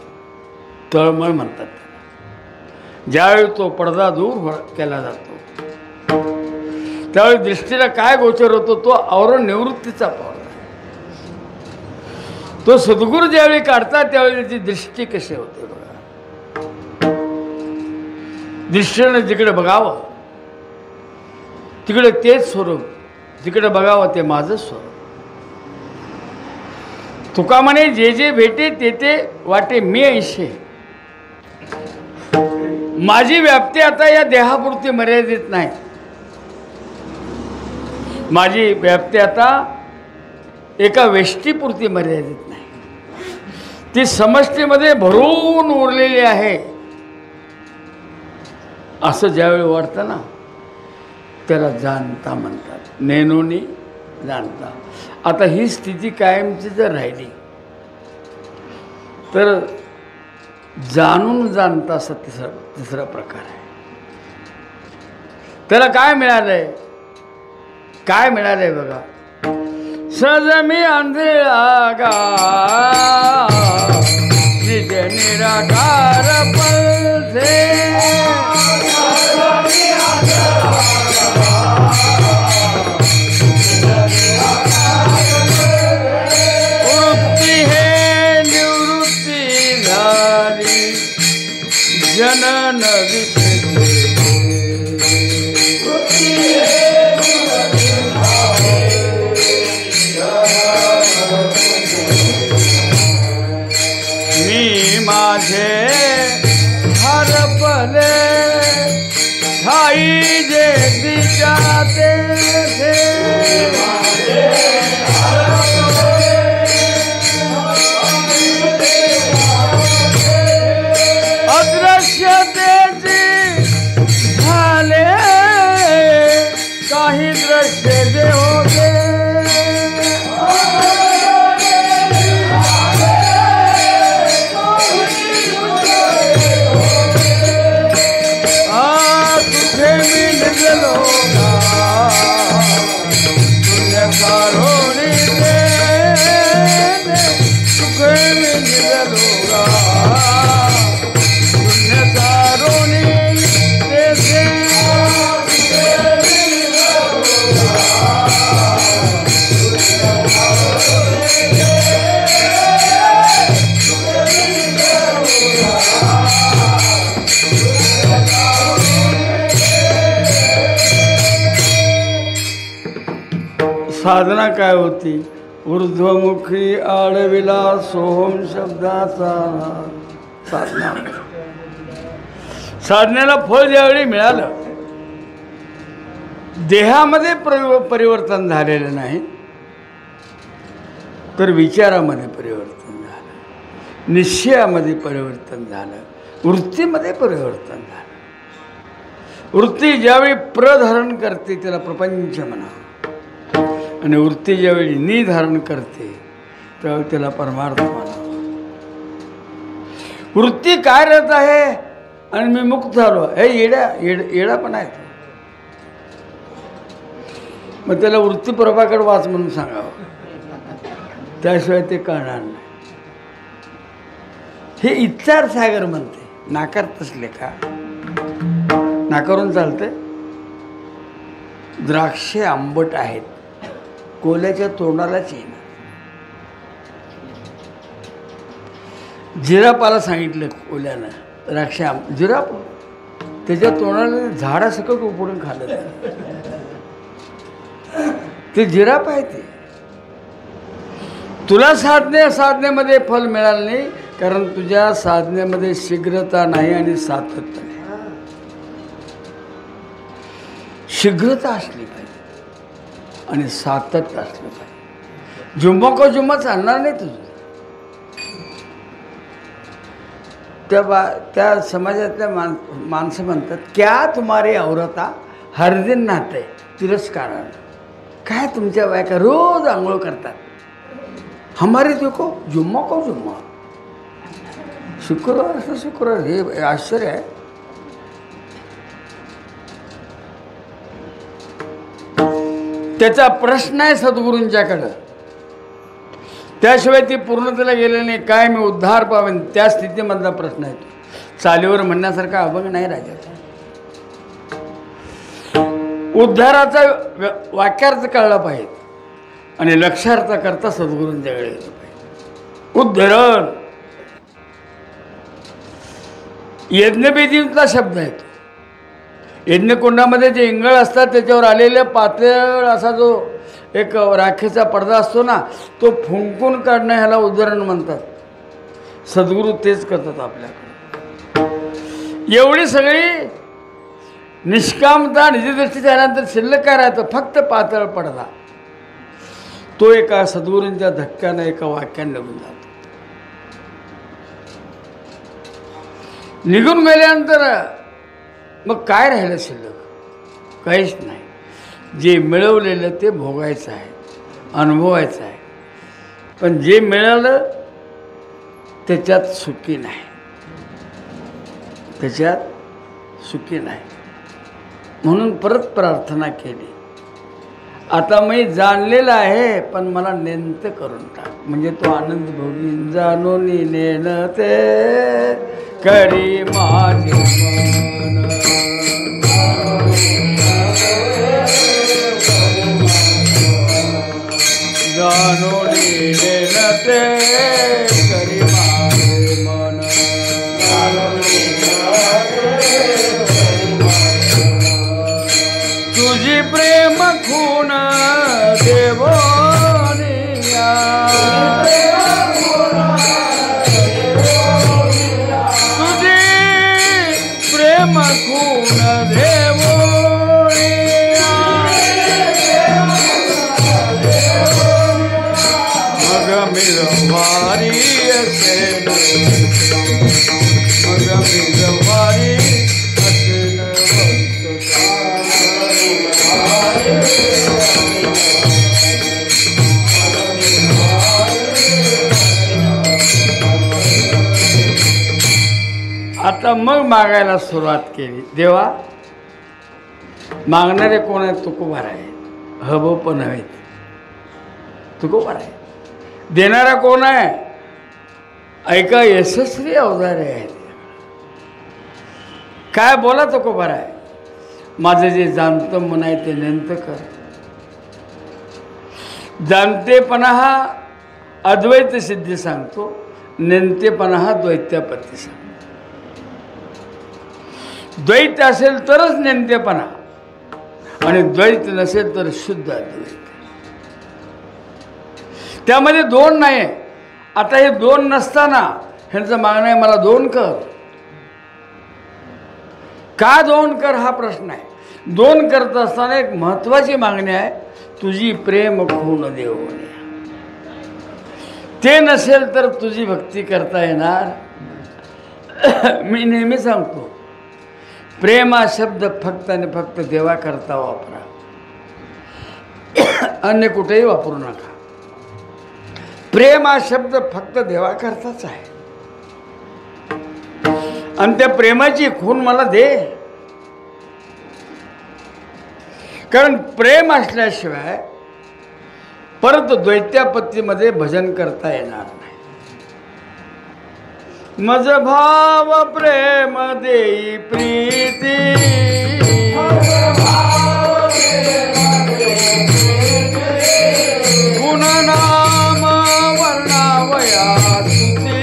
Speaker 1: तळमळ म्हणतात त्याला. ज्यावेळी तो पडदा दूर केला जातो त्यावेळी दृष्टीला काय गोचर होतो? तो आवरण निवृत्तीचा पावला. तो सद्गुरू ज्यावेळी काढतात त्यावेळी त्याची दृष्टी कशी होते बघा. दृष्टीने जिकडे बघावं तिकडे तेच स्वरूप, जिकडे बघावं ते माझं स्वरूप. तुका म्हणे जे जे भेटे ते ते वाटे मी ऐशे. माझी व्याप्ती आता या देहापुरती मर्यादित नाही. माझी व्याप्ती आता एका वेष्टीपुरती मर्यादित नाही, ती समष्टीमध्ये भरून उरलेली आहे. असं ज्यावेळी वाटतं ना त्याला जाणता म्हणतात. नेनोनी जाणता. आता ही स्थिती कायमची जर राहिली तर जाणून जाणता असा तिसरा प्रकार आहे. त्याला काय मिळालंय? काय मिळालंय बघा. सहज मी अंधळा गा निज निराकार पलथे. वृत्ती हे निवृत्ती झाली जनन विषय. माझे हरपले ठाई जे दिशाते अदृश्यतेची झाले काही दृश्य जे होते. साधना काय होती? ऊर्ध्वमुखी आडविला सोहम शब्दाचा साधना. साधनेला फळ ज्यावेळी मिळालं, देहामध्ये परिवर्तन झालेलं नाही तर विचारामध्ये परिवर्तन झालं, निश्चयामध्ये परिवर्तन झालं, वृत्तीमध्ये परिवर्तन झालं. वृत्ती ज्यावेळी प्रधारण करते त्याला प्रपंच म्हणा, आणि वृत्ती ज्यावेळी निधारण करते त्यावेळी त्याला परमार्थ म्हणा. वृत्ती काय करत आहे आणि मी मुक्त झालो हे येडा पण आहे. मग त्याला वृत्ती प्रभाकडे वाच म्हणून सांगावं, त्याशिवाय ते कळणार नाही. हे इच्छार सागर म्हणते. नाकारत असले का? नाकारून चालते. द्राक्षे आंबट आहेत, कोल्याच्या तोंडालाच येणार. जिरापाला सांगितलं कोल्यानं, द्राक्ष जिराप त्याच्या तोंडाला झाडासकट उपडून खाल्लं. ते जिराप आहे. ते तुला साधनेमध्ये फल मिळालं नाही कारण तुझ्या साधनेमध्ये शीघ्रता नाही आणि सातत्य नाही. शीघ्रता असली पाहिजे आणि सातत्य असलं पाहिजे. जुम्मा जुम्मा चालणार नाही तुझं. त्या समाजातल्या माणसं म्हणतात क्या तुम्हारी औरता हर दिन नाते तिरस्कारानं. काय तुमच्या बायका रोज आंघोळ करतात. हमारे देखो जुम्मा को जुम्मा, शुक्रवार असं शुक्रवार. हे आश्चर्य आहे. त्याचा प्रश्न आहे सद्गुरूंच्याकडं. त्याशिवाय ती पूर्णतेला गेलेली नाही. काय मी उद्धार पावेन त्या स्थितीमधला प्रश्न आहे. चालीवर म्हणण्यासारखा अभंग नाही राजाचा. उद्धाराचा वाक्यार्थ कळला पाहिजे आणि लक्षार्थ करता सद्गुरूंच्याकडे गेलं पाहिजे. उद्धरण यज्ञवेदीचा शब्द आहे. यज्ञकुंडामध्ये जे इंगळ असतात त्याच्यावर आलेले पातळ असा जो एक राखेचा पडदा असतो ना, तो फुंकून काढणं ह्याला उद्धरण म्हणतात. सद्गुरू तेच करतात आपल्याकडे. एवढी सगळी निष्कामता निजदृष्टी झाल्यानंतर शिल्लक काय राहतं? फक्त पातळ पडदा. तो एका सद्गुरूंच्या धक्क्यानं एका वाक्याने निघून जातो. निघून गेल्यानंतर मग काय राहिलं शिल्लक? काहीच नाही. जे मिळवलेलं ते भोगायचं आहे, अनुभवायचं आहे. पण जे मिळालं त्याच्यात सुखी नाही, त्याच्यात सुखी नाही. म्हणून परत प्रार्थना केली, आता मी जाणलेलं आहे पण मला नेंत करून टाक. म्हणजे तो आनंद भोगी जाणून नेन ते करी माझे मन. जाणून नेन ते करी माझे मन. तुझी प्रेम खून देवोनिया. तुझी प्रेम खून देवोनिया. मग मिळवारी असेल, मग मिळवारी असेल आता मग मागायला सुरुवात केली. देवा, मागणारे कोण आहेत? तुकोबार आहे. हबो पण हवेत, तुकोबार आहे. देणारा कोण आहे? ऐका, यशस्वी अवजारे आहेत. काय बोला तुकोबार आहे? माझं जे जाणतं मन आहे ते नेंत कर. जाणतेपणा हा अद्वैत सिद्धी सांगतो, नेंतेपणा हा द्वैत्यापत्ती सांगतो. द्वैत असेल तरच नेंतेपणा आणि द्वैत नसेल तर शुद्ध अद्वैत. त्यामध्ये दोन नाही. आता हे दोन नसताना ह्यांचं मागणं आहे मला दोन कर. का दोन कर हा प्रश्न आहे. दोन करत असताना एक महत्वाची मागणी आहे, तुझी प्रेम खून देवोनिया. ते नसेल तर तुझी भक्ती करता येणार. मी नेहमी सांगतो, प्रेम हा शब्द फक्त आणि फक्त देवा करता वापरा, अन्य कुठेही वापरू नका. प्रेम हा शब्द फक्त देवा करताच आहे. आणि त्या प्रेमाची खून मला दे. कारण प्रेम असल्याशिवाय परत द्वैत्यापत्तीमध्ये भजन करता येणार नाही. मज भाव प्रेम देई प्रीती, गुण नाम वर्णावया स्तुती.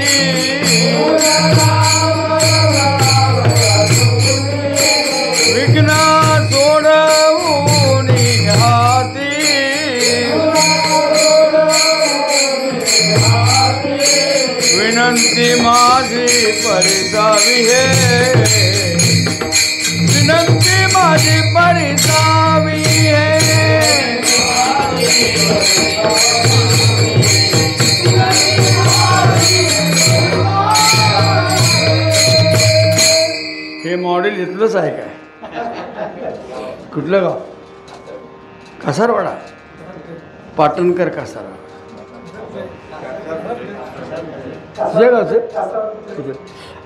Speaker 1: विघ्न सोडवून हाती, विनंती माझी परिसावी हे, विनंती माझी परिसावी हे. हे मॉडेल इथलंच आहे काय? कुठलं गाव? कासारवाडा. पाटणकर कासारवाडा. तुझ्या गावचं?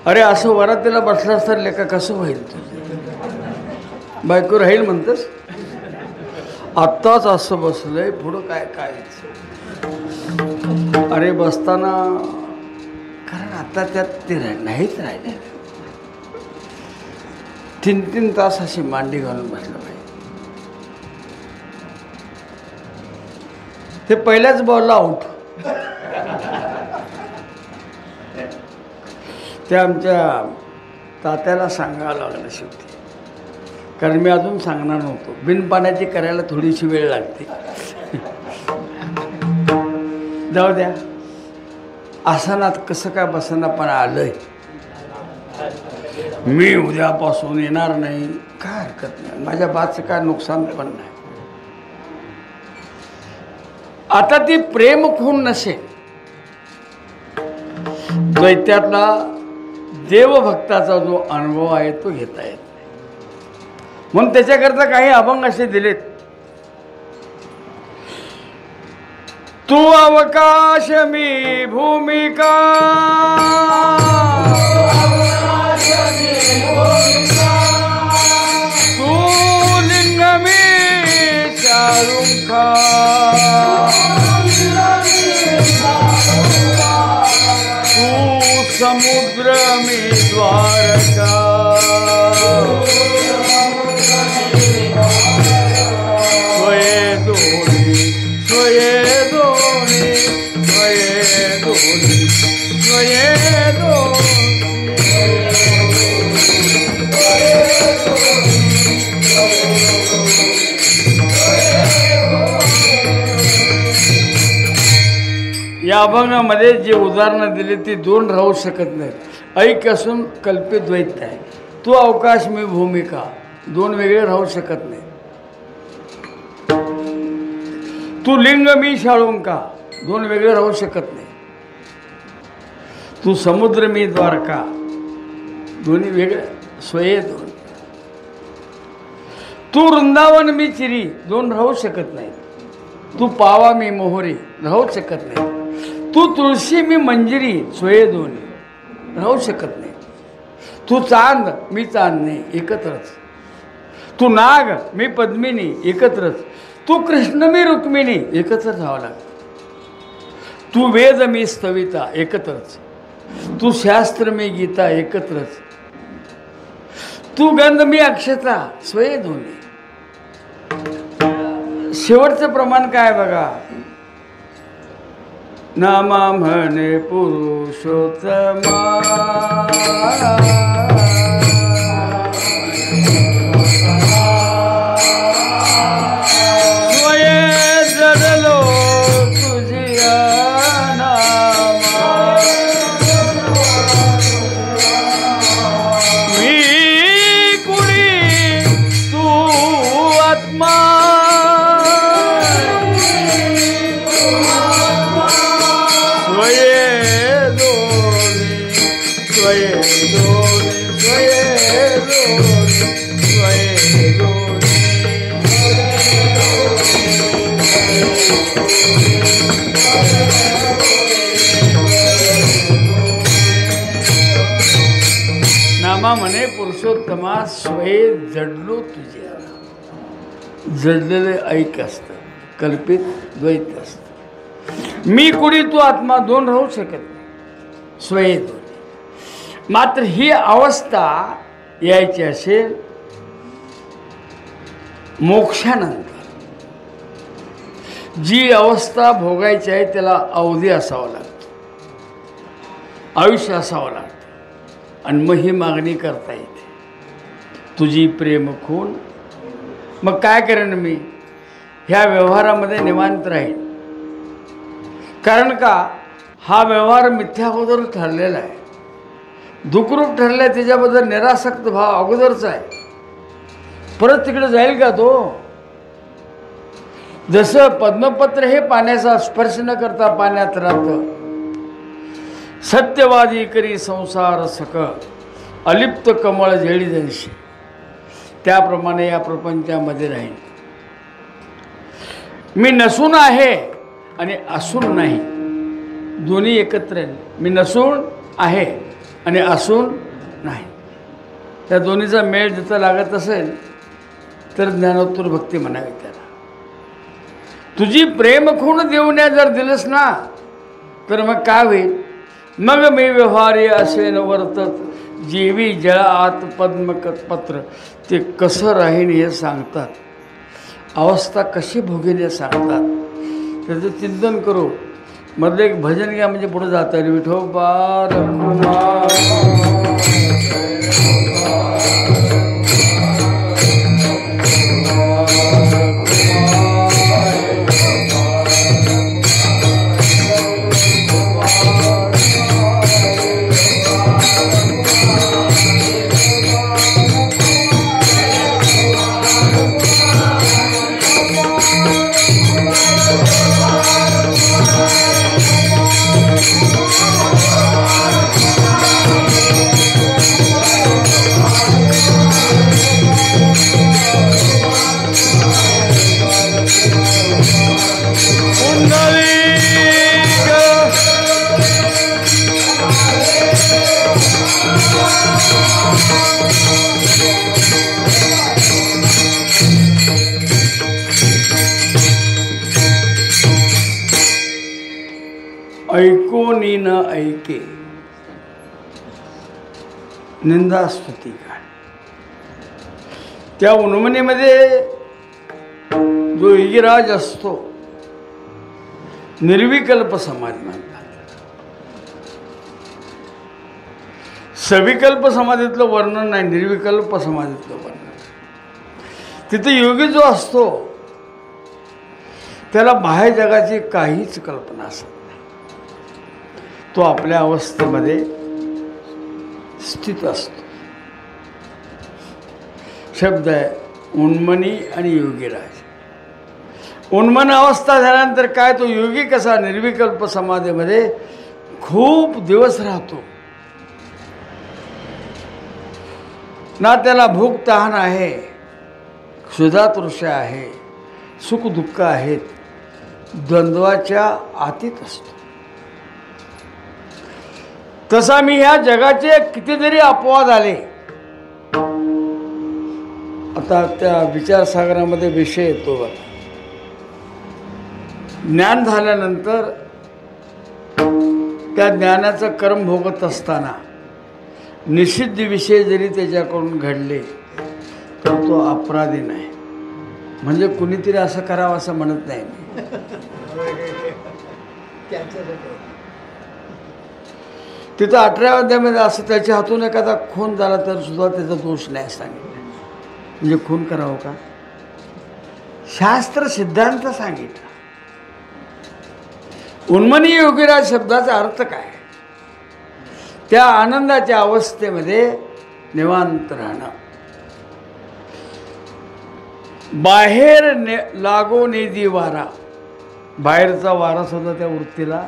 Speaker 1: अरे असं वरातीला बसलास तर लेका कसं होईल? बायको राहील म्हणतस? आत्ताच असं बसलंय, पुढं काय काय अरे बसताना, कारण आता त्यात ते नाहीच राहिले. 3-3 तास अशी मांडी घालून बसलं पाहिजे. ते पहिल्याच बॉलला आऊट. ते आमच्या तात्याला सांगावं लागलं शेवटी, कारण मी अजून सांगणार नव्हतो. बिनपाण्याची करायला थोडीशी वेळ लागते. जाऊ द्या, आसनात कसं काय बसना पण आलंय. मी उद्यापासून येणार नाही, काय हरकत नाही, माझ्या बाचं काय नुकसान पण नाही. आता ती प्रेम खून नसेल, दैत्यातला देवभक्ताचा जो अनुभव आहे तो घेता येत नाही. म्हणून त्याच्याकरता काही अभंग असे दिलेत. तू अवकाश मी भूमिका, तू लिंग मी शारुखा, तू समुद्र मी द्वारका, स्वये दोन्ही स्वये दोन्ही स्वये दोन्ही स्वये दोन्ही. या अभंगामध्ये जे उदाहरणं दिली ती दोन राहू शकत नाहीत. ऐक असून कल्पित द्वैत आहे. तू अवकाश मी भूमिका, दोन वेगळे राहू शकत नाही. तू लिंग मी शाळुंका, दोन वेगळे राहू शकत नाही. तू समुद्र मी द्वारका, दोन्ही वेगळे स्वये दोन. तू वृंदावन मी चिरी, दोन राहू शकत नाही. तू पावा मी मोहरी, राहू शकत नाही. तू तुळशी मी मंजिरी, स्वये दोन्ही राहू शकत नाही. तू चांद मी चांदणे, एकत्रच. तू नाग मी पद्मिनी, एकत्रच. तू कृष्ण मी रुक्मिणी, एकत्रच राहावं लागतं. तू वेद मी स्तविता, एकत्रच. तू शास्त्र मी गीता, एकत्रच. तू गंध मी अक्षता, स्वये दोन्ही. शेवटचं प्रमाण काय बघा. नामा म्हणे पुरुषोत्तमा, स्वये जडलो तुझिया नामा, मी कुणी तू आत्मा, नामा म्हणे पुरुषोत्तमा, स्वये जडलो तुझे. जडलेले ऐक असतं, कल्पित द्वैत असतं. मी कुणी तू आत्मा, दोन राहू शकत नाही, स्वये दोन. मात्र ही अवस्था यायची असेल मोक्षानंतर. जी अवस्था भोगायची आहे त्याला अवधी असावं लागतं, आयुष्य असावं लागतं. आणि मग ही मागणी करता येते, तुझी प्रेम खून. मग काय करेन मी ह्या व्यवहारामध्ये निवांत राहील. कारण का हा व्यवहार मिथ्या अगोदर ठरलेला आहे, दुःखरूप ठरलं आहे. त्याच्याबद्दल निरासक्त भाव अगोदरच आहे. परत तिकडे जाईल का तो. जसं पद्मपत्र हे पाण्याचा स्पर्श न करता पाण्यात राहतं, सत्यवादी करी संसार सक, अलिप्त कमळ झेळी जैशी, त्याप्रमाणे या प्रपंचामध्ये राहील. मी नसून आहे आणि असून नाही, दोन्ही एकत्र आहे. मी नसून आहे आणि असून नाही. त्या दोन्हीचा मेळ जिथं लागत असेल तर ज्ञानोत्तर भक्ती म्हणावी त्याला. तुझी प्रेम खूण देऊन जर दिलंस ना तर मग काय होईल? मग मी व्यवहारी असेन वर्तत, जेवी जळात पद्मपत्र. ते कसं राहीन हे सांगतात, अवस्था कशी भोगेल हे सांगतात. त्याचं चिंतन करू. मधलं एक भजन घ्या म्हणजे पुढे जाता येईल. विठोबा रखुमाई ऐकोनी न ऐके, निंदा स्तुती काय. त्या उन्मनीमध्ये जो योगीराज असतो, निर्विकल्प समाधी म्हणतात. सविकल्प समाधीतलं वर्णन नाही, निर्विकल्प समाधीतलं वर्णन. तिथे योगी जो असतो त्याला बाह्य जगाची काहीच कल्पना असत नाही. तो आपल्या अवस्थेमध्ये स्थित असतो. शब्द आहे उन्मनी आणि योगीराज. उन्मन अवस्था झाल्यानंतर काय, तो योगी कसा निर्विकल्प समाधीमध्ये खूप दिवस राहतो. ना त्याला भूक तहान आहे, क्षुधा तृषा आहे, सुख दुःख आहेत, द्वंद्वाच्या आतीत असतो. तसा मी ह्या जगाचे कितीतरी अपवाद आले. आता त्या विचारसागरामध्ये विषय येतो बघा. ज्ञान झाल्यानंतर त्या ज्ञानाचं कर्म भोगत असताना निषिद्ध विषय जरी त्याच्याकडून घडले तर तो अपराधी नाही. म्हणजे कुणीतरी असं करावं असं म्हणत नाही. तिथं 18व्या अध्यायामध्ये असं त्याच्या हातून एखादा खून झाला तर सुद्धा त्याचा दोष नाही सांगितलं. म्हणजे खून करावं का? शास्त्र सिद्धांत सांगितलं. उन्मनी योगीराज शब्दाचा अर्थ काय? त्या आनंदाच्या अवस्थेमध्ये निवांत राहणं. बाहेर लागो निधी वारा, बाहेरचा वारा सुद्धा त्या वृत्तीला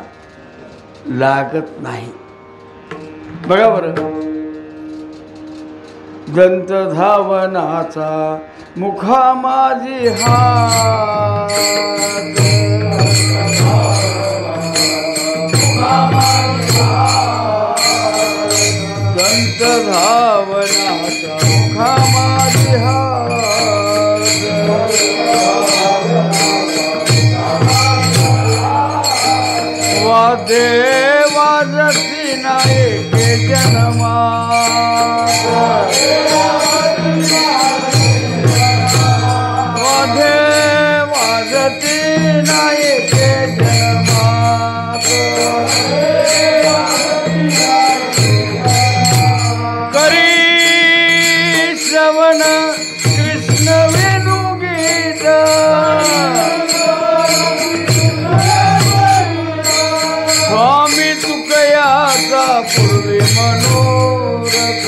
Speaker 1: लागत नाही. बघा बरं, दंत धावनाचा मुखा माझी हात, दंत धावनाचा मुखा माझी हात, वादे वाजती नाही के जन्मात, वादे वाजती नाही के जन्मात, करी श्रवण कृष्ण वेणू गीत, स्वामी तुकयाचा पूर्वी मनोरथ,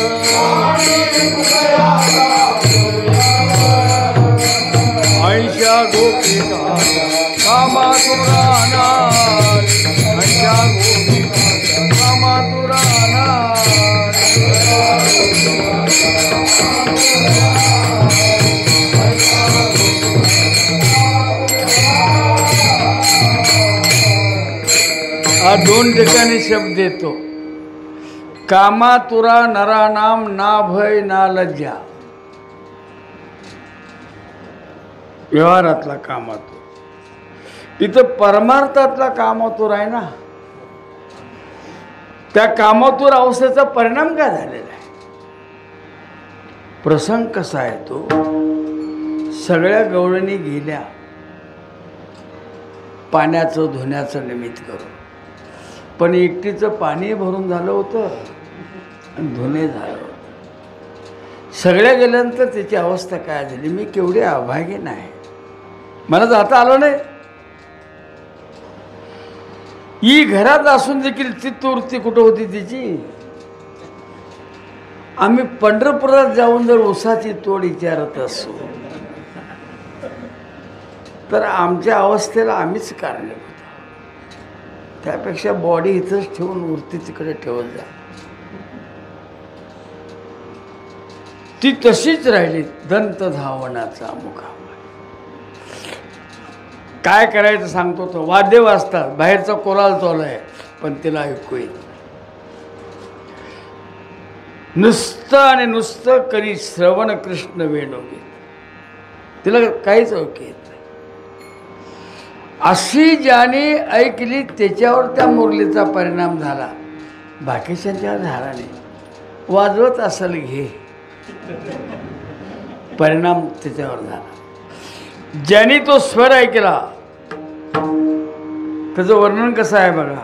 Speaker 1: ऐशा गोपिकाचा कामातुराना, ऐशा गोपिकाचा कामातुराना, हा दोन ठिकाणी शब्द येतो. कामातुरा नरानाम ना भय ना लज्जा. व्यवहारातला कामातुर, इथं परमार्थातला कामातुर आहे ना. त्या कामातूर अवस्थेचा परिणाम काय झालेला आहे? प्रसंग कसा आहे तो, सगळ्या गवळणी गेल्या पाण्याचं धुण्याचं निमित्त करून, पण एकटीचं पाणी भरून झालं होतं आणि धुणे झालं होतं. सगळ्या गेल्यानंतर त्याची अवस्था काय झाली, मी केवढी अभागीन आहे, मला जाता आलं नाही. ही घरात असून देखील ती तूर्ती कुठं होती तिची? आम्ही पंढरपुरात जाऊन जर उसाची तोड विचारत असू तर आमच्या अवस्थेला आम्हीच कारणीभूत आहोत. त्यापेक्षा बॉडी इथंच ठेवून मूर्ती तिकडे ठेवत जा. ती तशीच राहिली दंत धावनाचा मुखा. काय करायचं सांगतो तो, वाद्य वाजतात, बाहेरचा कोलाल चालू आहे, पण तिला ऐकू येत नाही. नुसतं आणि नुसतं करी श्रवण कृष्ण वेणुगीत, तिला काहीच ऐकू येत नाही. अशी ज्याने ऐकली त्याच्यावर त्या मुरलीचा परिणाम झाला, बाकीच्यांच्यावर झाला नाही. वाजवत असेल घे, परिणाम त्याच्यावर झाला. ज्याने तो स्वर ऐकला त्याचं वर्णन कसं आहे बघा.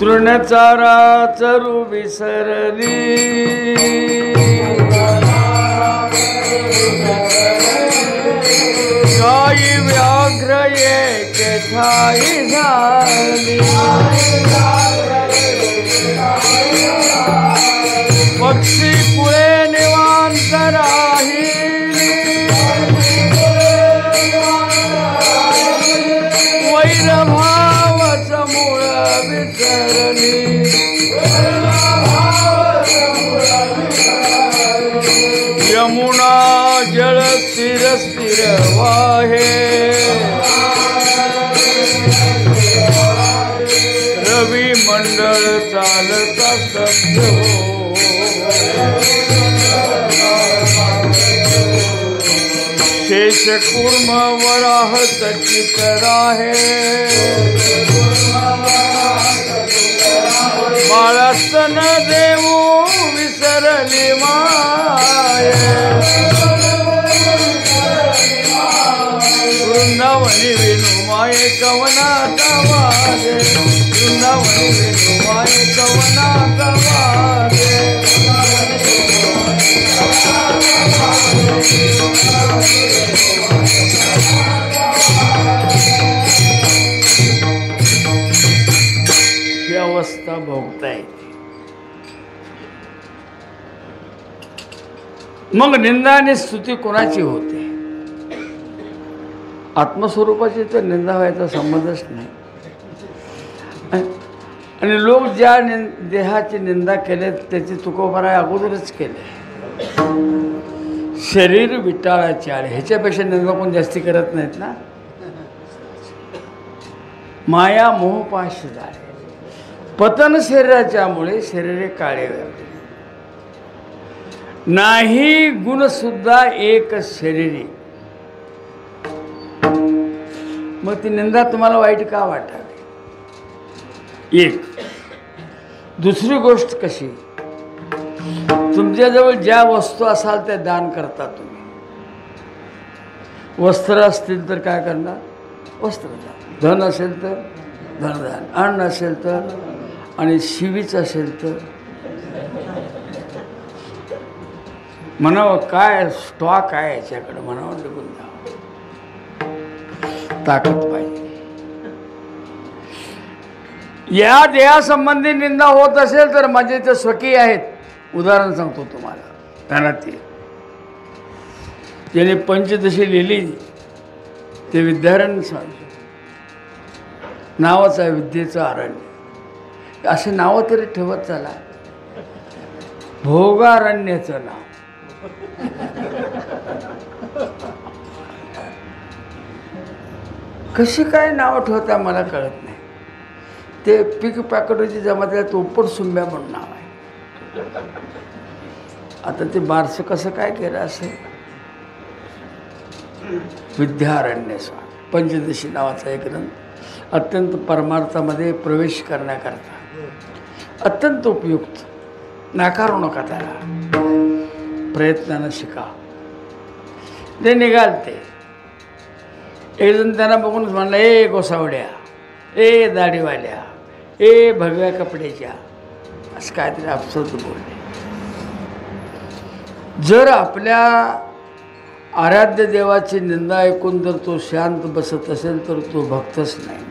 Speaker 1: तृणचारा चरू विसरली, गाई व्याघ्र एके ठाई झाली, पक्षी कुळे निवांत राहिली, वैरभावच मूळ विसरली, यमुना जळ स्थिर स्थिर वाहे, रवी मंडळ चालता स्तब्ध हो, शेष कूर्म वराह चकित राहे, बाळस्तन देऊ विसरली माये, वृंदावनी विनु माये कवनाचा वाजे, वृंदावनी विनु माये कवनाचा वाजे. ही अवस्था भोगता येते. मग निंदा आणि स्तुती कोणाची होते? आत्मस्वरूपाची तर निंदा व्हायचा संबंधच नाही. आणि लोक ज्या देहाची निंदा केले त्याची तुकोबारा अगोदरच केले. शरीर विटाळाचे आळे, ह्याच्यापेक्षा निंदा कोण जास्ती करत नाहीत ना. माया मोहपाश झाले, पतन शरीराच्यामुळे शरीरे काळे व्यापले. नाही गुणसुद्धा एक शरीरी, मग ती निंदा तुम्हाला वाईट का वाटावी? एक. दुसरी गोष्ट कशी, तुमच्याजवळ ज्या वस्तू असाल त्या दान करता तुम्ही. वस्त्र असतील तर काय करणार? वस्त्रदान. धन असेल तर धनदान, अन्न असेल तर, आणि शिवीच असेल तर म्हणावं काय स्टॉक आहे याच्याकडे, म्हणावं निघून जावं. ताकद पाहिजे. या देहासंबंधी निंदा होत असेल तर माझे इथे स्वकीय आहेत. उदाहरण सांगतो तुम्हाला. घरातील ज्याने पंचदशी लिहिली ते विद्यारण्य स्वामी, नावाचं आहे विद्येचं अरण्य. असे नावं तरी ठेवत चला. भोगारण्याचं नाव, कशी काय नावं ठेवता मला कळत नाही. ते पीक पॅकेटची जमातीला तोपट सुंब्या म्हणून नाव आहे. आता ते बारसं कसं काय केलं असेल. विद्यारण्य स्वामी पंचदशी नावाचा एक ग्रंथ. अत्यंत परमार्थामध्ये प्रवेश करण्याकरता अत्यंत उपयुक्त. नाकारू नका त्याला, प्रयत्नानं शिका. ते निघाल ते. एक जण त्यांना बघून म्हणलं, ए गोसावड्या, ए दाढीवाल्या, ए भगव्या कपड्याच्या, असं काहीतरी अपशब्द बोलले. जर आपल्या आराध्य देवाची निंदा ऐकून जर तो शांत बसत असेल तर तो भक्तच नाही.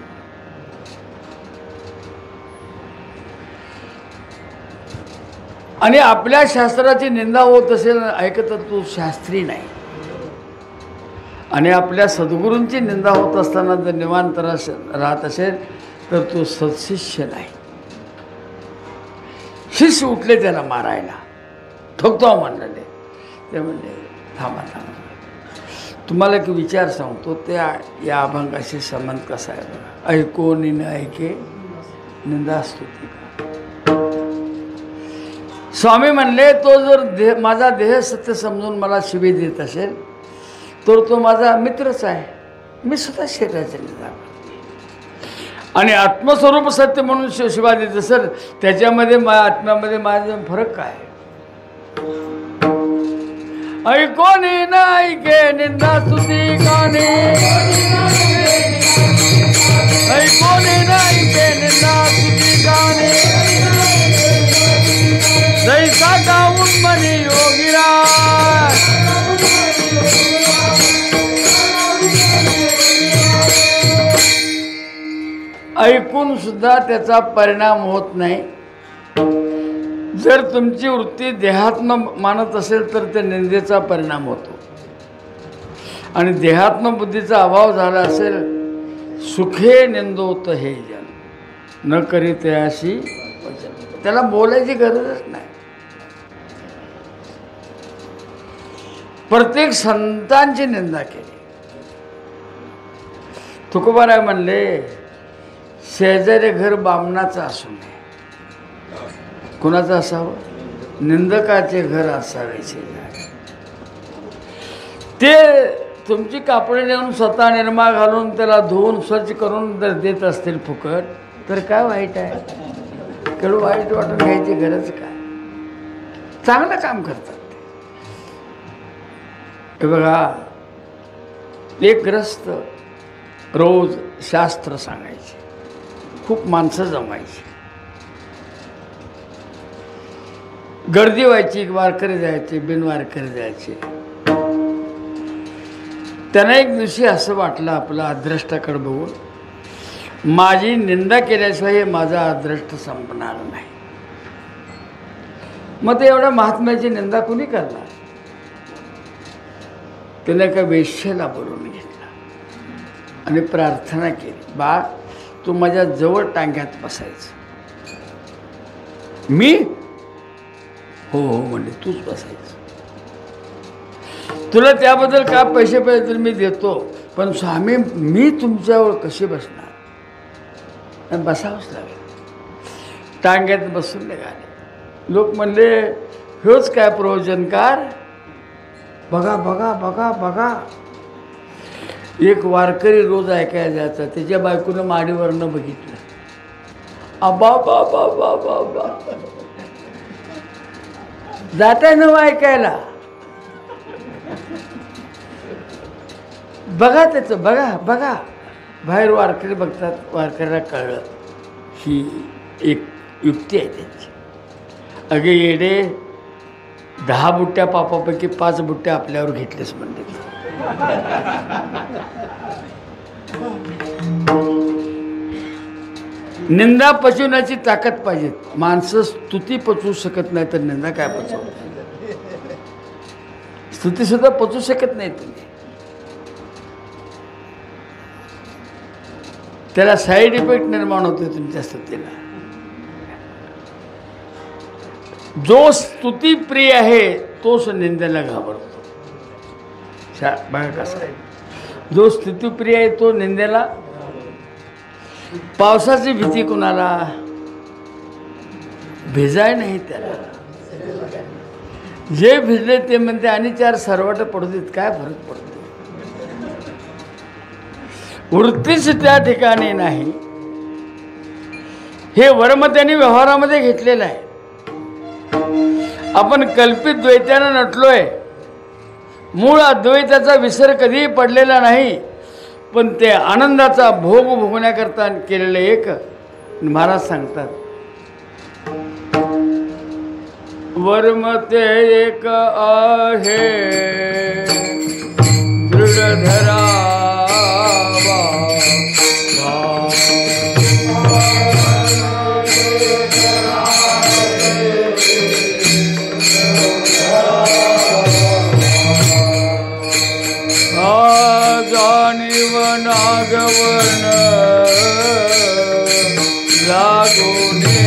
Speaker 1: आणि आपल्या शास्त्राची निंदा होत असेल ऐकत तर तो शास्त्री नाही. आणि आपल्या सद्गुरूंची निंदा होत असताना जर निवांत राहत असेल तर तो सत्शिष्य नाही. शिष्य उठले त्याला मारायला, ठोकतो म्हणले. ते म्हणले थांबा थांबा, तुम्हाला एक विचार सांगतो, त्या या अभंगाशी संबंध कसा आहे बघा. ऐको न ऐके निंदा स्तुती. स्वामी म्हणले तो जर माझा देह सत्य समजून मला शिवी देत असेल तर तो माझा मित्रच आहे. मी सुद्धा शरीराची निंदा करतो. आणि आत्मस्वरूप सत्य म्हणून शिवा देत असेल त्याच्यामध्ये आत्म्यामध्ये माझा फरक काय. ऐकोनी न ऐके निंदा स्तुती काने, ऐकोनी न ऐके निंदा स्तुती काने, जैसा गाऊन मनी योगीराज. ऐकून सुद्धा त्याचा परिणाम होत नाही. जर तुमची वृत्ती देहात्म मानत असेल तर ते निंदेचा परिणाम होतो. आणि देहात्म बुद्धीचा अभाव झाला असेल, सुखे निंदोत हे जन न करीत अशी वचन, त्याला बोलायची गरजच नाही. प्रत्येक संतांची निंदा केली. तुकोबाराय म्हणले, शेजारी घर बामणाचं असू नये. कुणाचं असावं? निंदकाचे घर असावे शेजारी. ते तुमची कापडे नेऊन स्वतः निर्मा घालून त्याला धुवून स्वच्छ करून जर देत असतील फुकट तर काय वाईट आहे? केवढं वाईट वाटून घ्यायची गरज काय? चांगलं काम करतात ते. बघा, एक ग्रस्त रोज शास्त्र सांगायचे, खूप माणसं जमायची, गर्दी व्हायची, वारकरी जायचे, बिनवारकरी जायचे. त्यांना एक दिवशी असं वाटलं आपलं अदृष्टाकडे बघून, माझी निंदा केल्याशिवाय हे माझा अदृष्ट संपणार नाही. मग ते एवढ्या महात्म्याची निंदा कुणी करणार? त्याने एका वेश्येला बोलवून घेतला आणि प्रार्थना केली, बा तू माझ्या जवळ टांग्यात बसायचं. मी हो हो म्हणले, तूच बसायचं. तुला त्याबद्दल का पैसे पाहिजे तर मी देतो, पण स्वामी मी तुमच्यावर कशी बसणार? बसावंच लागेल. टांग्यात बसून निघाले. लोक म्हणले, हेच काय प्रयोजनकार? बघा बघा बघा बघा. एक वारकरी रोज ऐकायला जायचा, त्याच्या बायकोनं माडीवरनं बघितलं. अबा बा बा बा बा बा, जाताय न ऐकायला. बघा त्याचं, बघा बघा. बाहेर वारकरी बघतात, वारकऱ्याला कळलं ही एक युक्ती आहे त्यांची. अगे येडे, 10 बुट्ट्या पापापैकी 5 बुट्ट्या आपल्यावर घेतलेच म्हणते. निंदा पचवण्याची ताकद पाहिजे. माणसं स्तुती पचवू शकत नाही तर निंदा काय पचवत? स्तुती सुद्धा पचवू शकत नाही तुम्ही. त्याला साईड इफेक्ट निर्माण होते तुमच्या स्तुतीला. जो स्तुतीप्रिय आहे तोच निंदेला घाबरतो. बघा कसं आहे, जो स्तुतीप्रिय आहे तो निंदेला. पावसाची भीती कुणाला? भिजाय नाही त्याला. जे भिजले ते म्हणते आणि 4 सरवट पडू देत, काय फरक पडतो? वृत्तीच त्या ठिकाणी नाही. हे वर्म त्यांनी व्यवहारामध्ये घेतलेलं आहे. आपण कल्पित द्वैत्यानं नटलोय, मूळ अद्वैताचा विसर कधीही पडलेला नाही. पण ते आनंदाचा भोग भोगण्याकरता केलेले एक महाराज सांगतात, वर्म ते एक आहे दृढ धरावा, जाणीव नागवन लागोने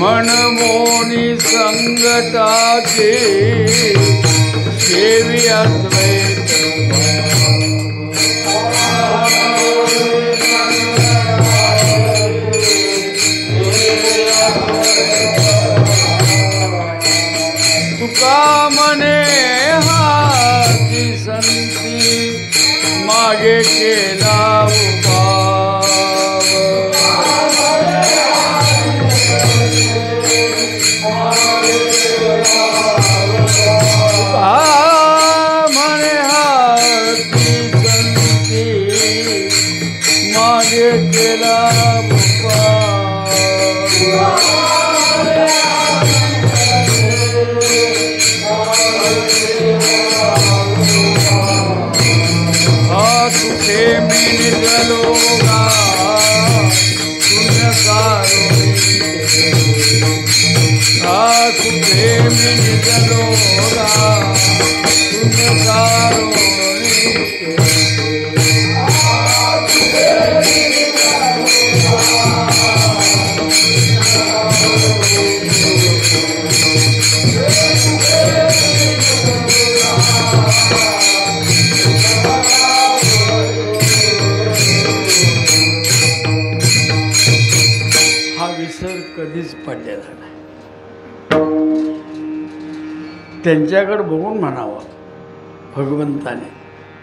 Speaker 1: मनमोनी संगताचे सेवी अद्वैत तुका मने हाती संती मागे केला उभाव, मने हाती संती मागे केला तुझे मी निघलोगा तुझे मी निघलोगा कधीच पडलेला नाही. त्यांच्याकडे बघून म्हणावं भगवंताने,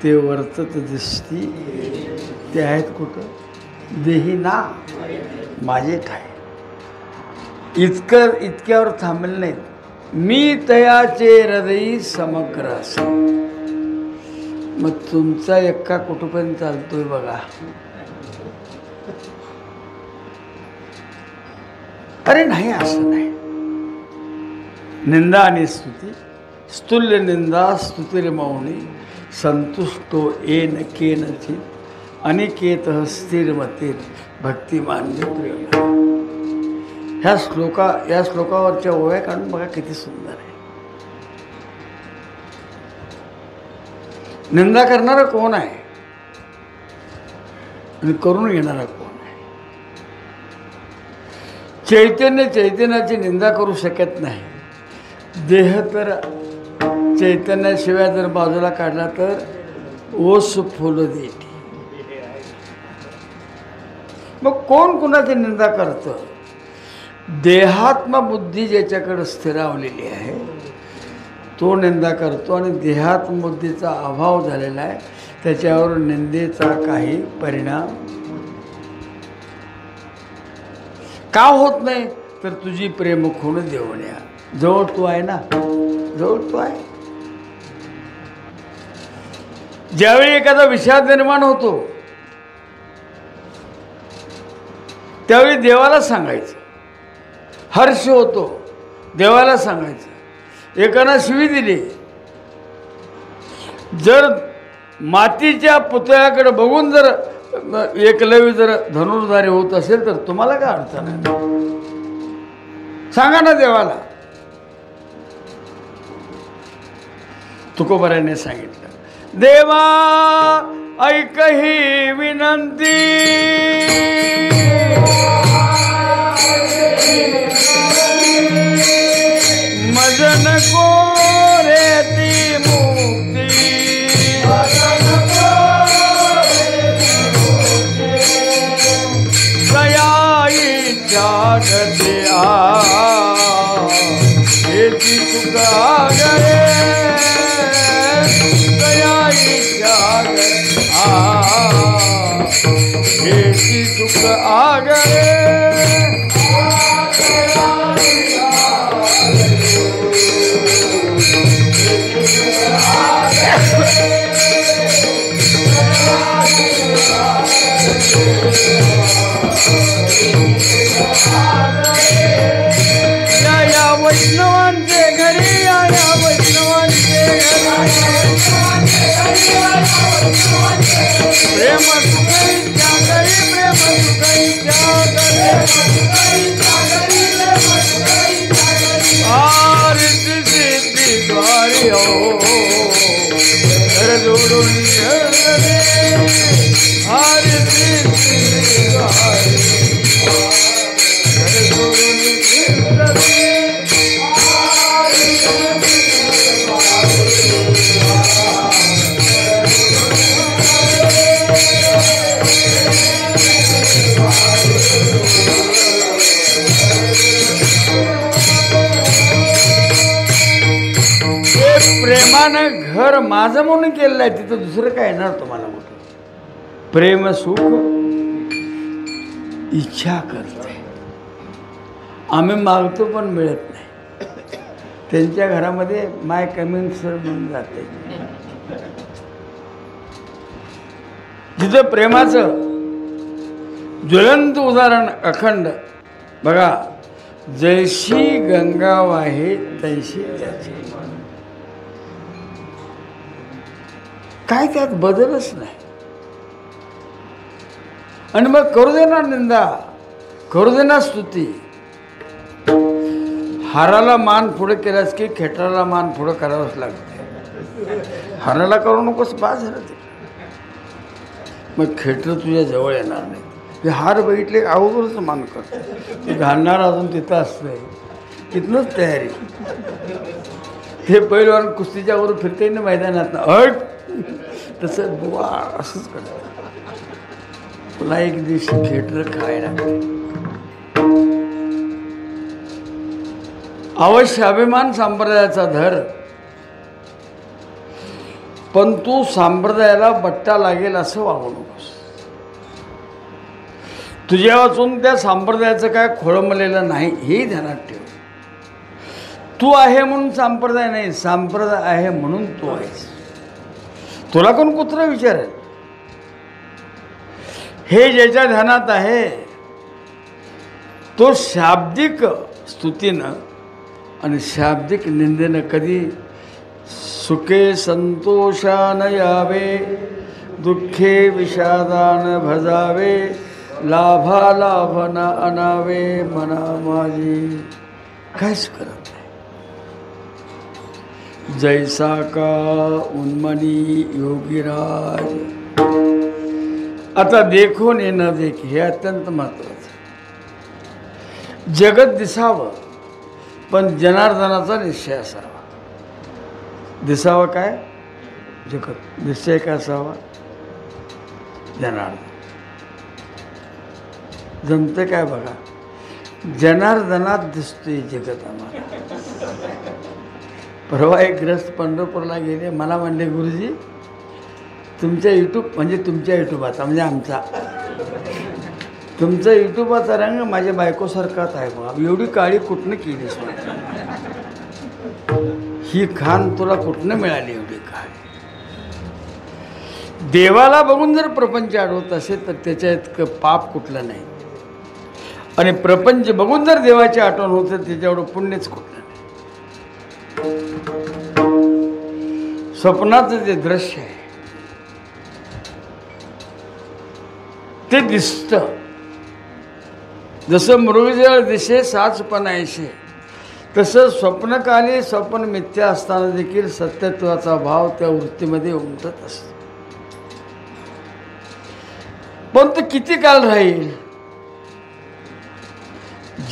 Speaker 1: ते वर्तत दिसती ते आहेत कुठं, देही ना माझे ठाय. इतक्यावर थांबले नाहीत. मी तयाचे हृदयी समग्र असे. मग तुमचा एक्का कुठपर्यंत चालतोय बघा. अरे नाही, असं नाही. निंदा आणि स्तुती, स्तुल्य निंदा स्तुतिरे मौनी संतुष्टो येन केनचित अनिकेत स्थिरमतीर भक्तिमान्य प्रेम. या श्लोकावरच्या ओव्या काढून बघा किती सुंदर आहे. निंदा करणारा कोण आहे आणि करून घेणारा कोण आहे. चैतन्याची निंदा करू शकत नाही. देह तर चैतन्याशिवाय जर बाजूला काढला तर ओस फुलं देठी. मग कोण कुणाची निंदा करतं. देहात्मबुद्धी ज्याच्याकडे स्थिरावलेली आहे तो निंदा करतो, आणि देहात्मबुद्धीचा अभाव झालेला आहे त्याच्यावर निंदेचा काही परिणाम का होत नाही. तर तुझी प्रेम खूण देवण्या, जवळ तू आहे ना, जवळ तू आहे. ज्यावेळी एखादा विषाद निर्माण होतो त्यावेळी देवाला सांगायचं. हर्ष होतो देवाला सांगायचं. एकानं शिवी दिली, जर मातीच्या पुतळ्याकडे बघून जर एकलव्य जर धनुर्धारी होत असेल तर तुम्हाला काय अडचण आहे, सांगा ना देवाला. तुकोबाराने सांगितलं, देवा ऐक ही विनंती, मज नको रे ती मुक्ती, दया इच्छा जागते हेची सुख आगरे दयाई जाग हेची सुख आगरे या वैष्णवांचे घरी या वैष्णवांचे प्रेम सुखईच्या घरी प्रेम सुखईच्या घरी सिद्धी द्वारी हो घर जोडून सिद्धी द्वारी घर जोडून प्रेमानं घर माझं म्हणून केलेलं आहे, तिथं दुसरं काय येणार तुम्हाला मोठं? प्रेम सुख इच्छा करते, आम्ही मागतो पण मिळत नाही. त्यांच्या घरामध्ये माय कमिंग सर म्हणून जाते. जिथं प्रेमाचं ज्वलंत उदाहरण अखंड बघा, जैशी गंगा वाहे तैशी त्याची, काय त्यात बदलच नाही. आणि मग करू देणार निंदा, करू देणार स्तुती. हाराला मान पुढे केलास की खेटराला मान पुढे करावंच लागते. हाराला करू नकोस, बाज झालं ते. मग खेटर तुझ्या जवळ येणार नाही. ते हार बघितले अगोदरच मान करते, ते घालणार अजून तिथं असतंय, तिथनंच तयारी. हे पहिलवान कुस्तीच्या वर फिरते ना मैदानात, अट तसं बुवा असंच करतात. तुला एक दिवशी खेटर खायला अवश्य अभिमान संप्रदायाचा धर, पण तू संप्रदायाला बट्टा लागेल असं वागू नकोस. तुझ्या वाचून त्या संप्रदायाचं काय खोळंबलेलं नाही हे ध्यानात ठेव. तू आहे म्हणून संप्रदाय नाही, संप्रदाय आहे म्हणून तू आहेस. तुला कोण कुत्र विचारेल? हे ज्याच्या ध्यानात आहे तो शाब्दिक स्तुतीनं आणि शाब्दिक निंदेनं कधी सुखे संतोषान यावे, दुःखे विषादान भजावे, लाभा लाभ न अनावे मना माझी. काहीच करत नाही. जैसा का उन्मनी योगीराज. आता देखो ने न देख, हे अत्यंत महत्वाचं. जगत दिसावं पण जनार्दनाचा निश्चय असावा. दिसावं काय? जगत. निश्चय काय असावा? जनार्दन. जमते काय बघा, जनार्दनात दिसतोय जगत आम्हाला. परवा एक ग्रस्त पंढरपूरला गेले, मला म्हणले गुरुजी तुमच्या यूट्यूब म्हणजे तुमच्या यूट्यूबाचा म्हणजे आमचा, तुमचा यूट्यूबाचा रंग माझ्या बायकोसारखाच आहे बघा. एवढी काळी कुठनं केलीस? ही खान तुला कुठनं मिळाली एवढी काळी? देवाला बघून जर प्रपंच अडवत असेल तर त्याच्या इतकं पाप कुठलं नाही. आणि प्रपंच बघून जर देवाची आठवण होत त्याच्यावर पुण्यच कुठलं नाही. स्वप्नाचं जे दृश्य आहे ते दिसतं. जसं मृगजळ दिसे साचपण ऐसे, तसं स्वप्नकाली स्वप्न मिथ्या असताना देखील सत्यत्वाचा भाव त्या वृत्तीमध्ये उमटत असतो. पण तो किती काल राहील?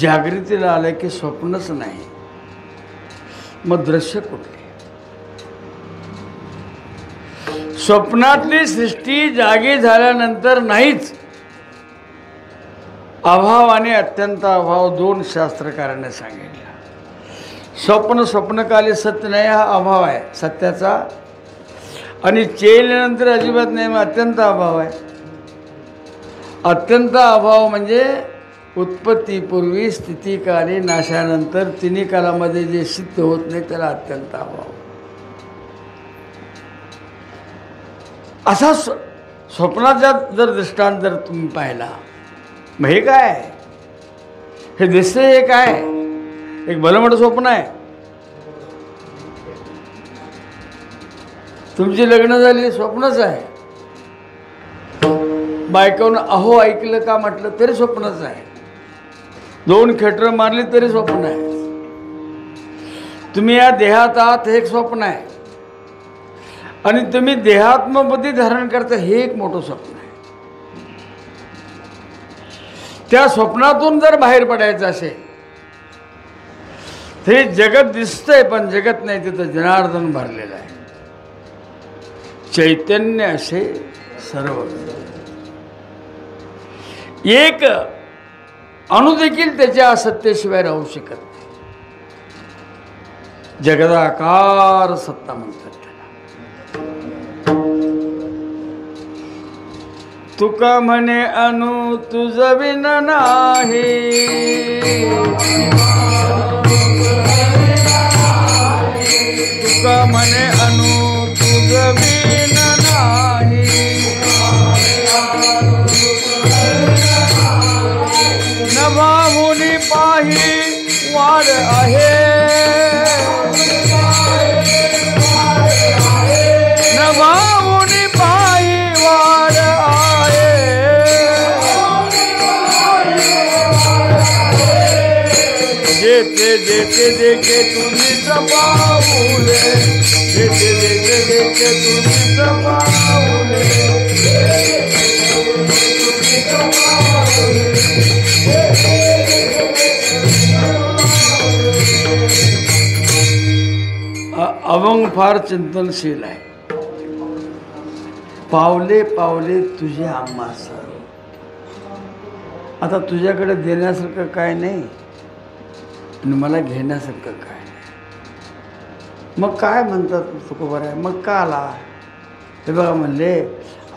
Speaker 1: जागृतीला आलं की स्वप्नच नाही, मग दृश्य कुठले? स्वप्नातली सृष्टी जागी झाल्यानंतर नाहीच, अभाव आणि अत्यंत अभाव दोन शास्त्रकारांनी सांगितलं. स्वप्नकाली सत्य नाही हा अभाव आहे सत्याचा, आणि चेल्यानंतर अजिबात नाही मग अत्यंत अभाव आहे. अत्यंत अभाव म्हणजे उत्पत्तीपूर्वी, स्थितीकाली, नाशानंतर तिन्ही कालामध्ये जे सिद्ध होत नाही त्याला अत्यंत अभाव. असा स्वप्नाचा जर दृष्टांत जर तुम्ही पाहिला, मग हे काय हे दिसतंय, हे काय एक भलं मोठं स्वप्न आहे. तुमची लग्न झाली स्वप्नच आहे. बायकोनं अहो ऐकलं का म्हटलं तरी स्वप्नच आहे. 2 खेटर मारली तरी स्वप्न आहे. तुम्ही या देहात आहात हे एक स्वप्न आहे, आणि तुम्ही देहात्मबुद्धी धारण करता हे एक मोठं स्वप्न आहे. त्या स्वप्नातून जर बाहेर पडायचं असेल हे जगत दिसतंय पण जगत नाही, तिथं जनार्दन भरलेलं आहे. चैतन्य असे सर्व, एक अणु देखील त्याच्या असत्तेशिवाय राहू शकत नाही. जगदाकार सत्ता म्हणतात त्याला. तुका म्हणे अनु तुझ विन नाही, तुका म्हणे अनु तुझ विन नाही, नभामुनी पाही वाढ आहे, नभामुनी पाही वाढ आहे. जेते जेते देखे तुझी पाऊले, जेते जेते देखे तुझी पाऊले, अभंग फार चिंतनशील आहे. पावले पावले तुझे आम्हास, आता तुझ्याकडे देण्यासारखं काय नाही आणि मला घेण्यासारखं काय नाही. मग काय म्हणतात तुकोबा आहे, मग का आला. हे बघा म्हणले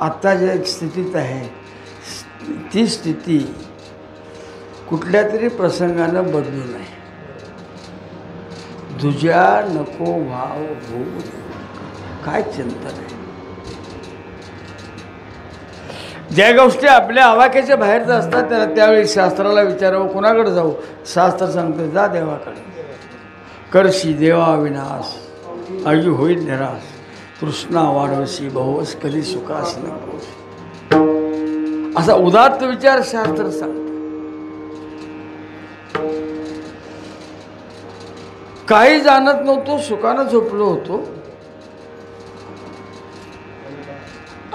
Speaker 1: आत्ता ज्या स्थितीत आहे ती स्थिती कुठल्या तरी प्रसंगानं बदलू नये. तुझ्या नको भाव होऊ दे. काय चिंतन आहे. ज्या गोष्टी आपल्या आवाक्याच्या बाहेरच्या असतात त्यावेळी शास्त्राला विचारावं, कोणाकडे जाऊ. शास्त्र सांगते जा देवाकडे. करशी देवा विनाश, आयु होईल निराश, तृष्णा वाढवशी बहुवस कधी सुखास नकोस. असा उदात्त विचार शास्त्र सांगतं. काही जाणत नव्हतो, सुखानं झोपलो होतो,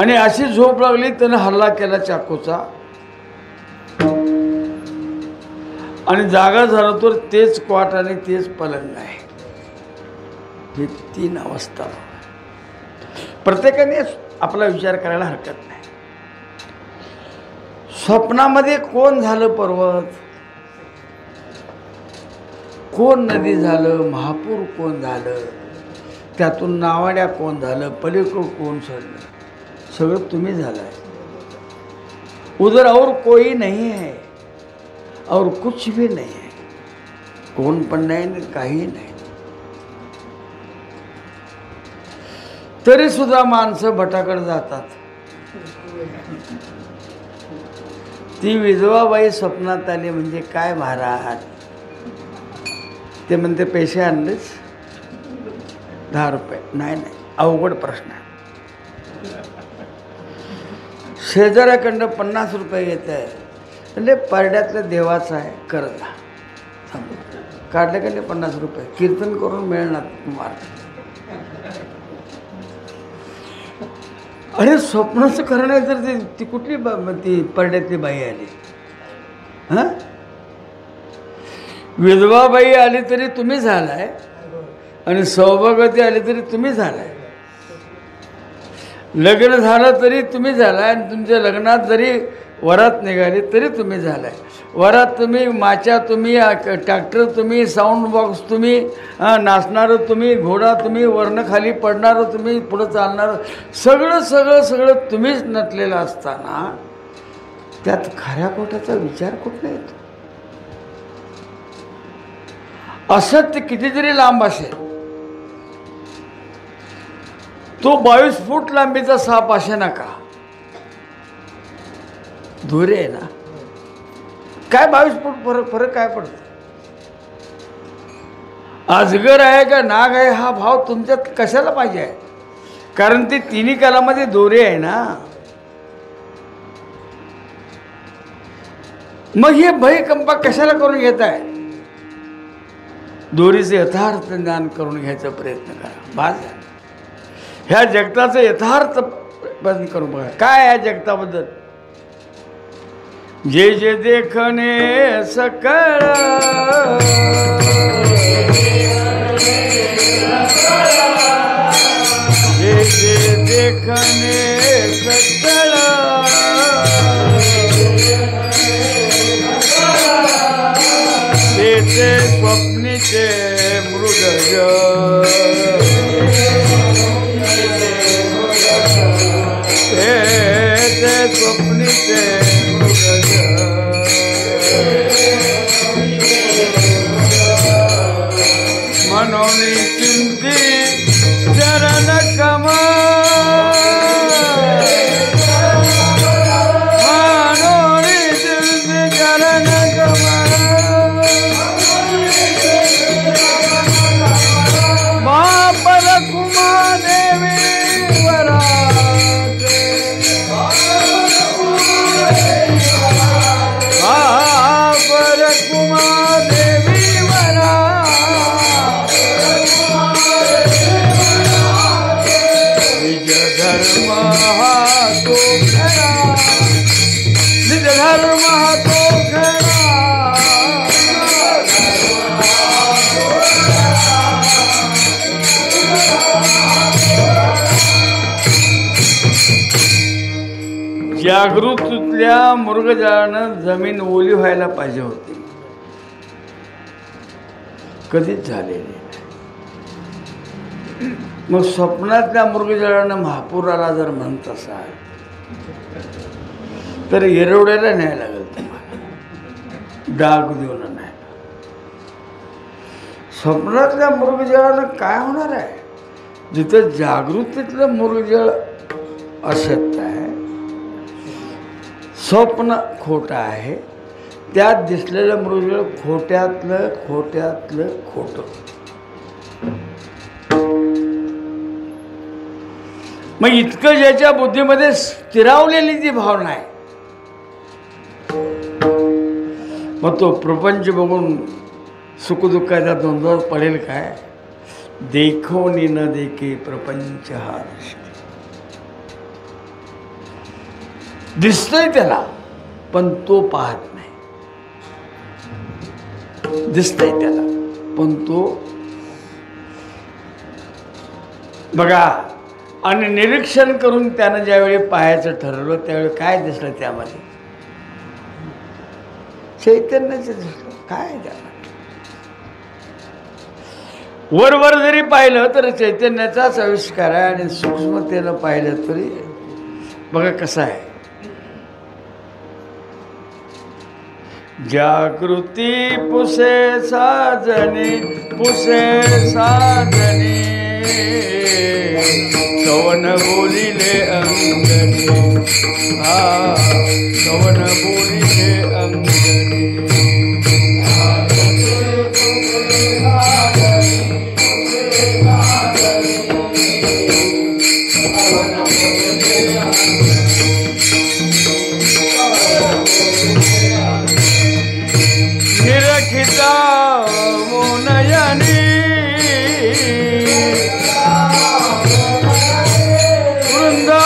Speaker 1: आणि अशी झोप लागली त्यानं हल्ला केला चाकूचा, आणि जागा झालो तर तेच क्वाट आणि तेच पलंग आहे. हे 3 अवस्था. प्रत्येकाने आपला विचार करायला हरकत नाही. स्वप्नामध्ये कोण झालं पर्वत, कोण नदी झालं, महापूर कोण झालं, त्यातून नावाड्या कोण झालं, पलीकडून कोण सोडलं, सगळं तुम्ही झालं आहे. उधर और कोई नहीं है और कुछ भी नहीं है. कोण पण नाही, काही नाही. तरी सुद्धा माणसं भटाकडे जातात. ती विधवाबाई स्वप्नात आली म्हणजे काय महाराज, ते म्हणते पैसे आणलेच 10 रुपये. नाही नाही, अवघड प्रश्न आहे. शेजाऱ्याकडनं 50 रुपये घेत आहे म्हणजे परड्यातलं देवाचं आहे, कर जा. काढले का नाही 50 रुपये, कीर्तन करून मिळणार मार्ग. अरे स्वप्नाचं खरं नाही तर ती कुठली ती परड्यातली बाई आली. हां, विधवाबाई आली तरी तुम्ही झालाय, आणि सौभाग्यवती आली तरी तुम्ही झालाय. लग्न झालं तरी तुम्ही झालाय, आणि तुमच्या लग्नात जरी वरात निघाली तरी तुम्ही झालाय. वरात तुम्ही, माच्या तुम्ही, ट्रॅक्टर तुम्ही, साऊंड बॉक्स तुम्ही, नाचणारं तुम्ही, घोडा तुम्ही, वरनं खाली पडणारं तुम्ही, पुढं चालणारं, सगळं सगळं सगळं तुम्हीच नटलेलं असताना त्यात खऱ्या खोट्याचा विचार कुठला येतो? असत्य किती जरी लांब असेल, तो 22 फूट लांबीचा साप असे नका, दोरे आहे ना, काय 22 फूट फरक काय पडतो? अजगर आहे का नाग आहे हा भाव तुमच्यात कशाला पाहिजे आहे? कारण ती तिन्ही कालामध्ये दोरे आहे ना. मग हे भयकंपा कशाला करून घेत आहे? दोरीचे यथार्थ ज्ञान करून घ्यायचा प्रयत्न करा. बाज ह्या जगताचं यथार्थ बंद करून बघा. काय आहे जगताबद्दल? जे जे देखणे सकळ, जे जे देखणे सकळ, ते ते स्वप्नीचे मृगज, ते स्वप्नीचे मृगज, म्हणून चिंती चरण कमा, म्हणून चिंती चरण कमा, महापल कुमा देवी वराते, महापल कुमा देवी वराते, निज धर्म हा तो खरा, निज धर्म हा तो खरा, जागृतीतल्या मृगजळानं जमीन ओली व्हायला पाहिजे होती, कधीच झालेली नाही. मग स्वप्नातल्या मृगजळानं महापुराला जर म्हणत असाल तर येरवड्याला न्यायला लागेल तुम्हाला, डाग देऊन नाही. स्वप्नातल्या मृगजळानं काय होणार आहे? जिथं जागृतीतलं मृगजळ असत्य आहे, स्वप्न खोटं आहे, त्यात दिसलेलं मृगजळ खोट्यातलं खोट्यातलं खोटं. मग इतकं ज्याच्या बुद्धीमध्ये स्थिरावलेली ती भावना आहे, मग तो प्रपंच बघून सुखदुःखाच्या द्वंद्वात पडेल काय? देखोनी न देखे प्रपंच हा दृष्टी. दिसतोय त्याला पण तो पाहत नाही, दिसतंय त्याला पण तो बघा. आणि निरीक्षण करून त्यानं ज्यावेळी पाहायचं ठरवलं त्यावेळी काय दिसलं? त्यामध्ये चैतन्याचं दिसलं. काय त्याला वर जरी पाहिलं तर चैतन्याचाच आविष्कार आहे, आणि सूक्ष्मतेनं पाहिलं तरी बघा कसं आहे. जागृती पुसे साजने, पुसे साजने, कवन बोलिले अंगणी, कवन बोलिले अंगणी. निरखिता मोनयनी,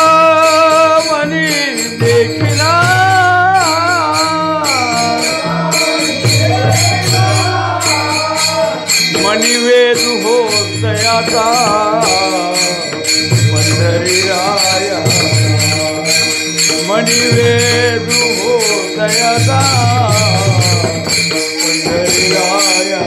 Speaker 1: वृंदावनी देखिला, मणिवेद हो तयाचा पंढरी राया, मणिवेद हो हृदयदा पंढरीराया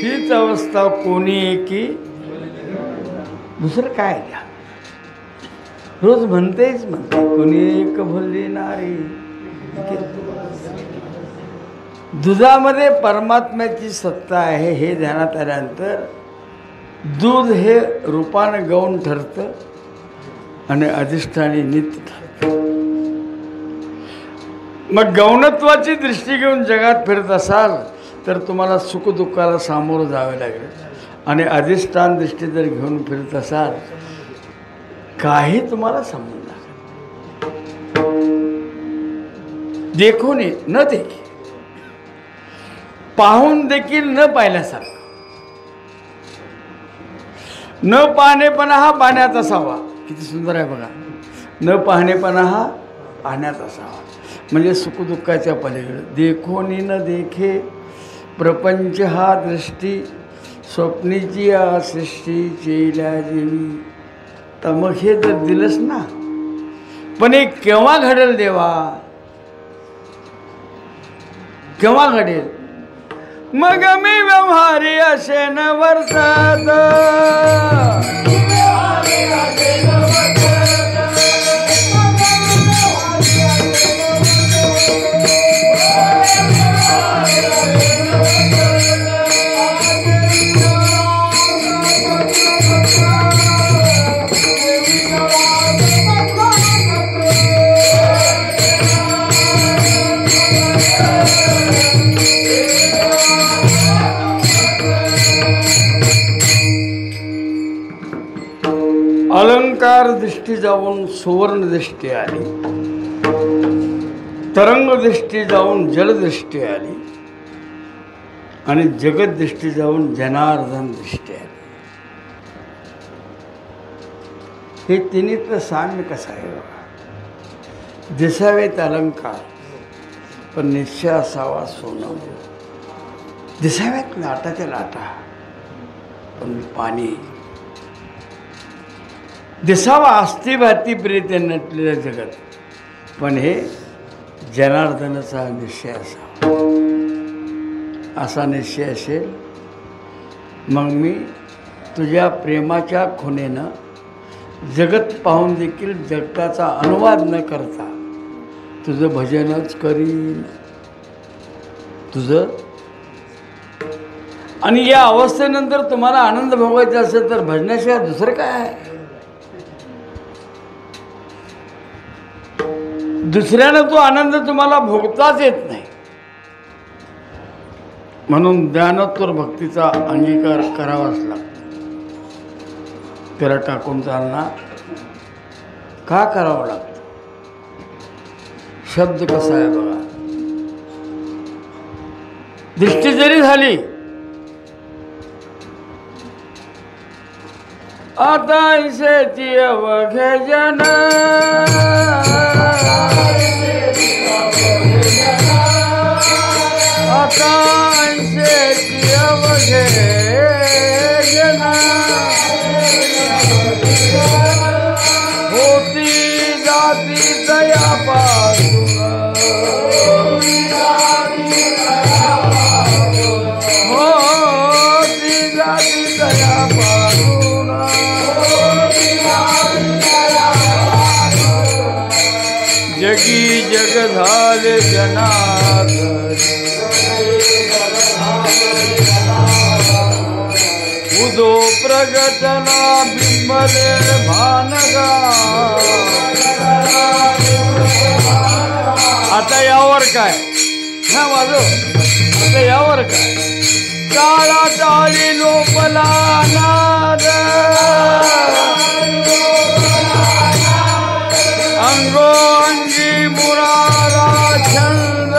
Speaker 1: हीच अवस्था कोणी एकी दुसरं काय द्या रोज म्हणते कोणी एक भुलली नारी. दुधामध्ये परमात्म्याची सत्ता आहे हे ध्यानात आल्यानंतर दूध हे रूपानं गौण ठरतं आणि अधिष्ठानी नित्य ठरतं. मग गौणत्वाची दृष्टी घेऊन जगात फिरत असाल तर तुम्हाला सुखदुःखाला सामोरं जावे लागेल आणि अधिष्ठान दृष्टी जर घेऊन फिरत असाल काही तुम्हाला संबंध देखून न देखील पाहून देखील न पाहिल्यासारखं. न पाहणेपणा हा पाहण्यात असावा. किती सुंदर आहे बघा. न पाहणेपणा हा पाहण्यात असावा म्हणजे सुखदुःखाच्या पलीकडे. देखून न देखे प्रपंच हा दृष्टी स्वप्नीची या सृष्टी चेल्या जेवी. तर मग हे जर दिलंच ना पण हे केव्हा घडेल देवा केव्हा घडेल. मग मी व्यवहारी असे न वर्तत अलंकार दृष्टी जाऊन सुवर्ण दृष्टी आली, तरंग दृष्टी जाऊन जलदृष्टी आली आणि जगत दृष्टी जाऊन जनार्दन दृष्टी आली. हे तिन्हीतलं साम्य कसं आहे बघा. दिसावेत अलंकार पण निश्चय असावा सोनं. दिसाव्यात लाटाच्या लाटा पण पाणी. दिसावा अस्थिभाती प्रीते नटलेलं जगत पण हे जनार्दनाचा निश्चय असावा. असा निश्चय असेल मग मी तुझ्या प्रेमाच्या खुणेनं जगत पाहून देखील जगताचा अनुवाद न करता तुझं भजनच करीन तुझं. आणि या अवस्थेनंतर तुम्हाला आनंद भोगायचा असेल तर भजनाशिवाय दुसरं काय आहे. दुसऱ्यानं तो आनंद तुम्हाला भोगताच येत नाही. म्हणून ज्ञानोत्तर भक्तीचा अंगीकार करावाच लागतो. त्याला टाकून चालना का करावं लागतं. शब्द कसा आहे बघा. दृष्टी जरी झाली आता ऐसेची अवघे जन आता ऐसेची अवघे जन होती जाती दया पासून होती जाती दया पासून जगी जग झाले जनार्दन उदो प्रगटना बिंबले भानगा. आता यावर काय हा वाजव. आता यावर काय टाळा टाळी लोपला नाद अंगोंगी मुरारा छंद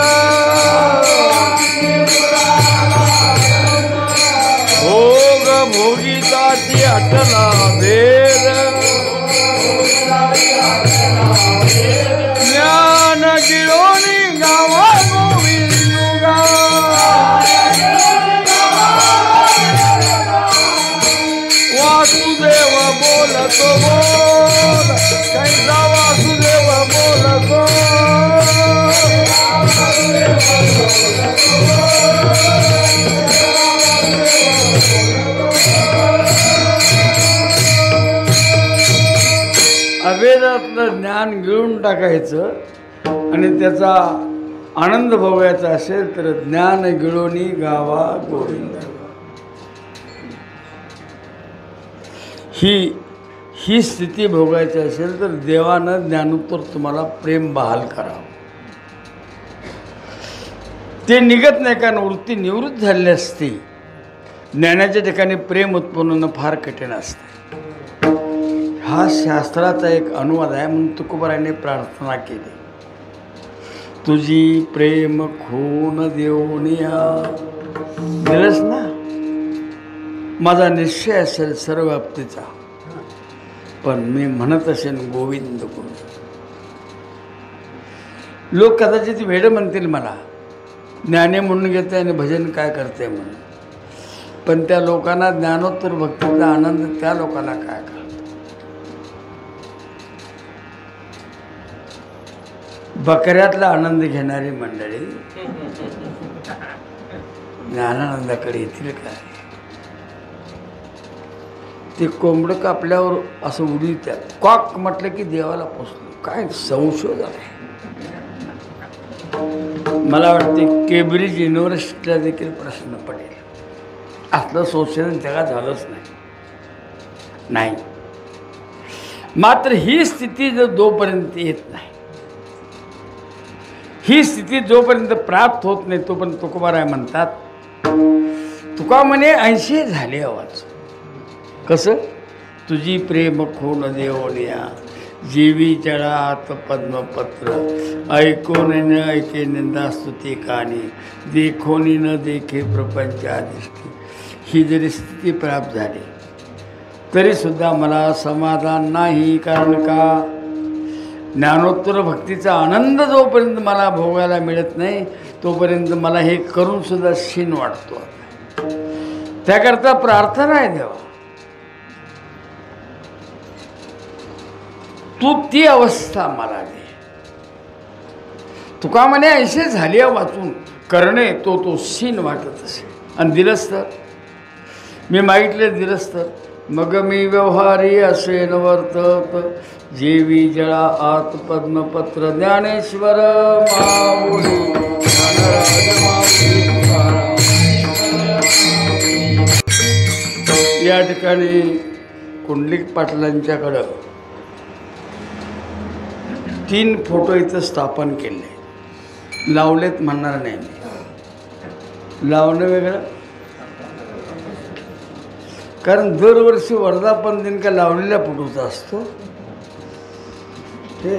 Speaker 1: भोग भोगिताची अटला भेद बोलतो बोल कैसा वासुदेव बोलतो अभेदातलं ज्ञान गिळून टाकायचं आणि त्याचा आनंद भोगायचा असेल तर ज्ञान गिळोनी गावा गोविंद. ही स्थिती भोगायची असेल तर देवानं ज्ञानोत्तर तुम्हाला प्रेम बहाल करावं. ते निघत नाही कारण वृत्ती निवृत्त झालेली असते. ज्ञानाच्या ठिकाणी प्रेम उत्पन्न होणं फार कठीण असते. हा शास्त्राचा एक अनुवाद आहे म्हणून तुकोबाराने प्रार्थना केली. तुझी प्रेम खून देऊनिया दिलंस ना. माझा निश्चय असेल सर्व बाबतीचा पण मी म्हणत असेन गोविंद गोविंद. लोक कदाचित वेड म्हणतील मला ज्ञाने म्हणून घेते आणि भजन काय करते म्हणून. पण त्या लोकांना ज्ञानोत्तर भक्तीचा आनंद त्या लोकांना काय कळतो. बकऱ्यातला आनंद घेणारी मंडळी ज्ञानानंदाकडे येतील काय. ते कोंबडं कापल्यावर असं उडीतात कॉक म्हटलं की देवाला पोचलो. काय संशोधन आहे. मला वाटते केम्ब्रिज युनिव्हर्सिटीला देखील प्रश्न पडेल. असलं संशोधन जगात झालंच नाही. मात्र ही स्थिती जर जोपर्यंत येत नाही, ही स्थिती जोपर्यंत प्राप्त होत नाही तोपर्यंत तुकोबाराय म्हणतात. तुका म्हणे 80 झाले आवाज. कसं तुझी प्रेम खून देवनिया जीवी जळात पद्मपत्र ऐकून न ऐके निंदा स्तुती कानी देखोनी न देखे प्रपंचादिष्टी. ही जरी स्थिती प्राप्त झाली तरीसुद्धा मला समाधान नाही. कारण का ज्ञानोत्तर भक्तीचा आनंद जोपर्यंत मला भोगायला मिळत नाही तोपर्यंत मला हे करूनसुद्धा शीण वाटतो. त्याकरता प्रार्थना आहे देवा तू ती अवस्था मला दे. तुका म्हणे 80 झाली वाचून करणे तो शीण वाटत असे आणि दिलंस तर मी मागितले दिलंस तर मग मी व्यवहारी असेन वर्तत जेवी जळा आत पद्मपत्र ज्ञानेश्वर माऊली ज्ञानराज माऊली. या ठिकाणी कुंडलिक पाटलांच्याकडं 3 फोटो इथं स्थापन केले. लावलेत म्हणणार नाही मी. लावणं वेगळं कारण दरवर्षी वर्धापन दिन का लावलेल्या फोटोचा असतो. ते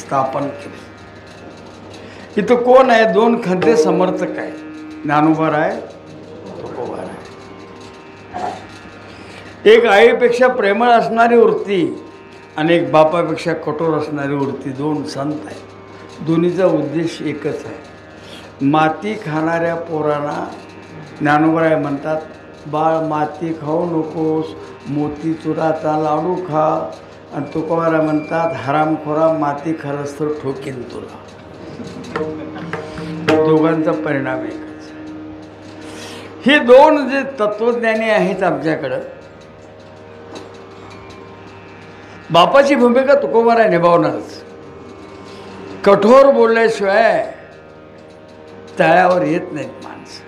Speaker 1: स्थापन केले. इथं कोण आहे 2 खंते समर्थक आहे. ज्ञानोबा आहे तुकोबा आहे. एक आईपेक्षा प्रेमळ असणारी वृत्ती आणि एक बापापेक्षा कठोर असणारी वृत्ती 2 संत आहेत. दोन्हीचा उद्देश एकच आहे. माती खाणाऱ्या पोरांना ज्ञानोबा म्हणतात बाळ माती खाऊ नकोस मोती चुराचा लाडू खा. आणि तुकोबाराय म्हणतात हरामखोरा माती खालस तर ठोकीन तुला. दोघांचा परिणाम एकच. हे 2 जे तत्वज्ञानी आहेत आमच्याकडं बापाची भूमिका तुकोबाराय निभावणारच. कठोर बोलल्याशिवाय तळ्यावर येत नाहीत माणसं.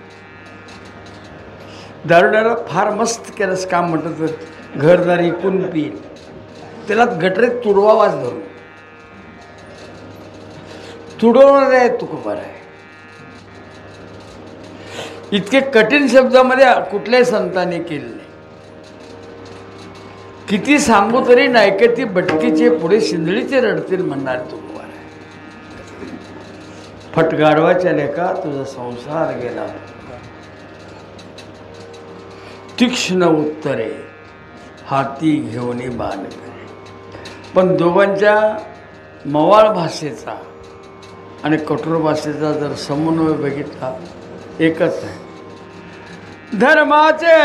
Speaker 1: दारुड्याला फार मस्त केलंस काम म्हटलं तर घरदार इकून पिईल त्याला गटरीत तुडवावाच धरून तुडवणार आहे तुकोबाराय. इतके कठीण शब्दामध्ये कुठल्याही संतांनी केले नाही. किती सांगू तरी नायकती भटकीचे पुढे शिंदळीचे रडतील म्हणणार तुकोबाराय. फटगाडवाच्या लेका तुझा संसार गेला तीक्ष्ण उत्तरे हाती घेऊन बाण करे. पण दोघांच्या मवाळ भाषेचा आणि कठोर भाषेचा जर समन्वय बघितला एकच आहे. धर्माचे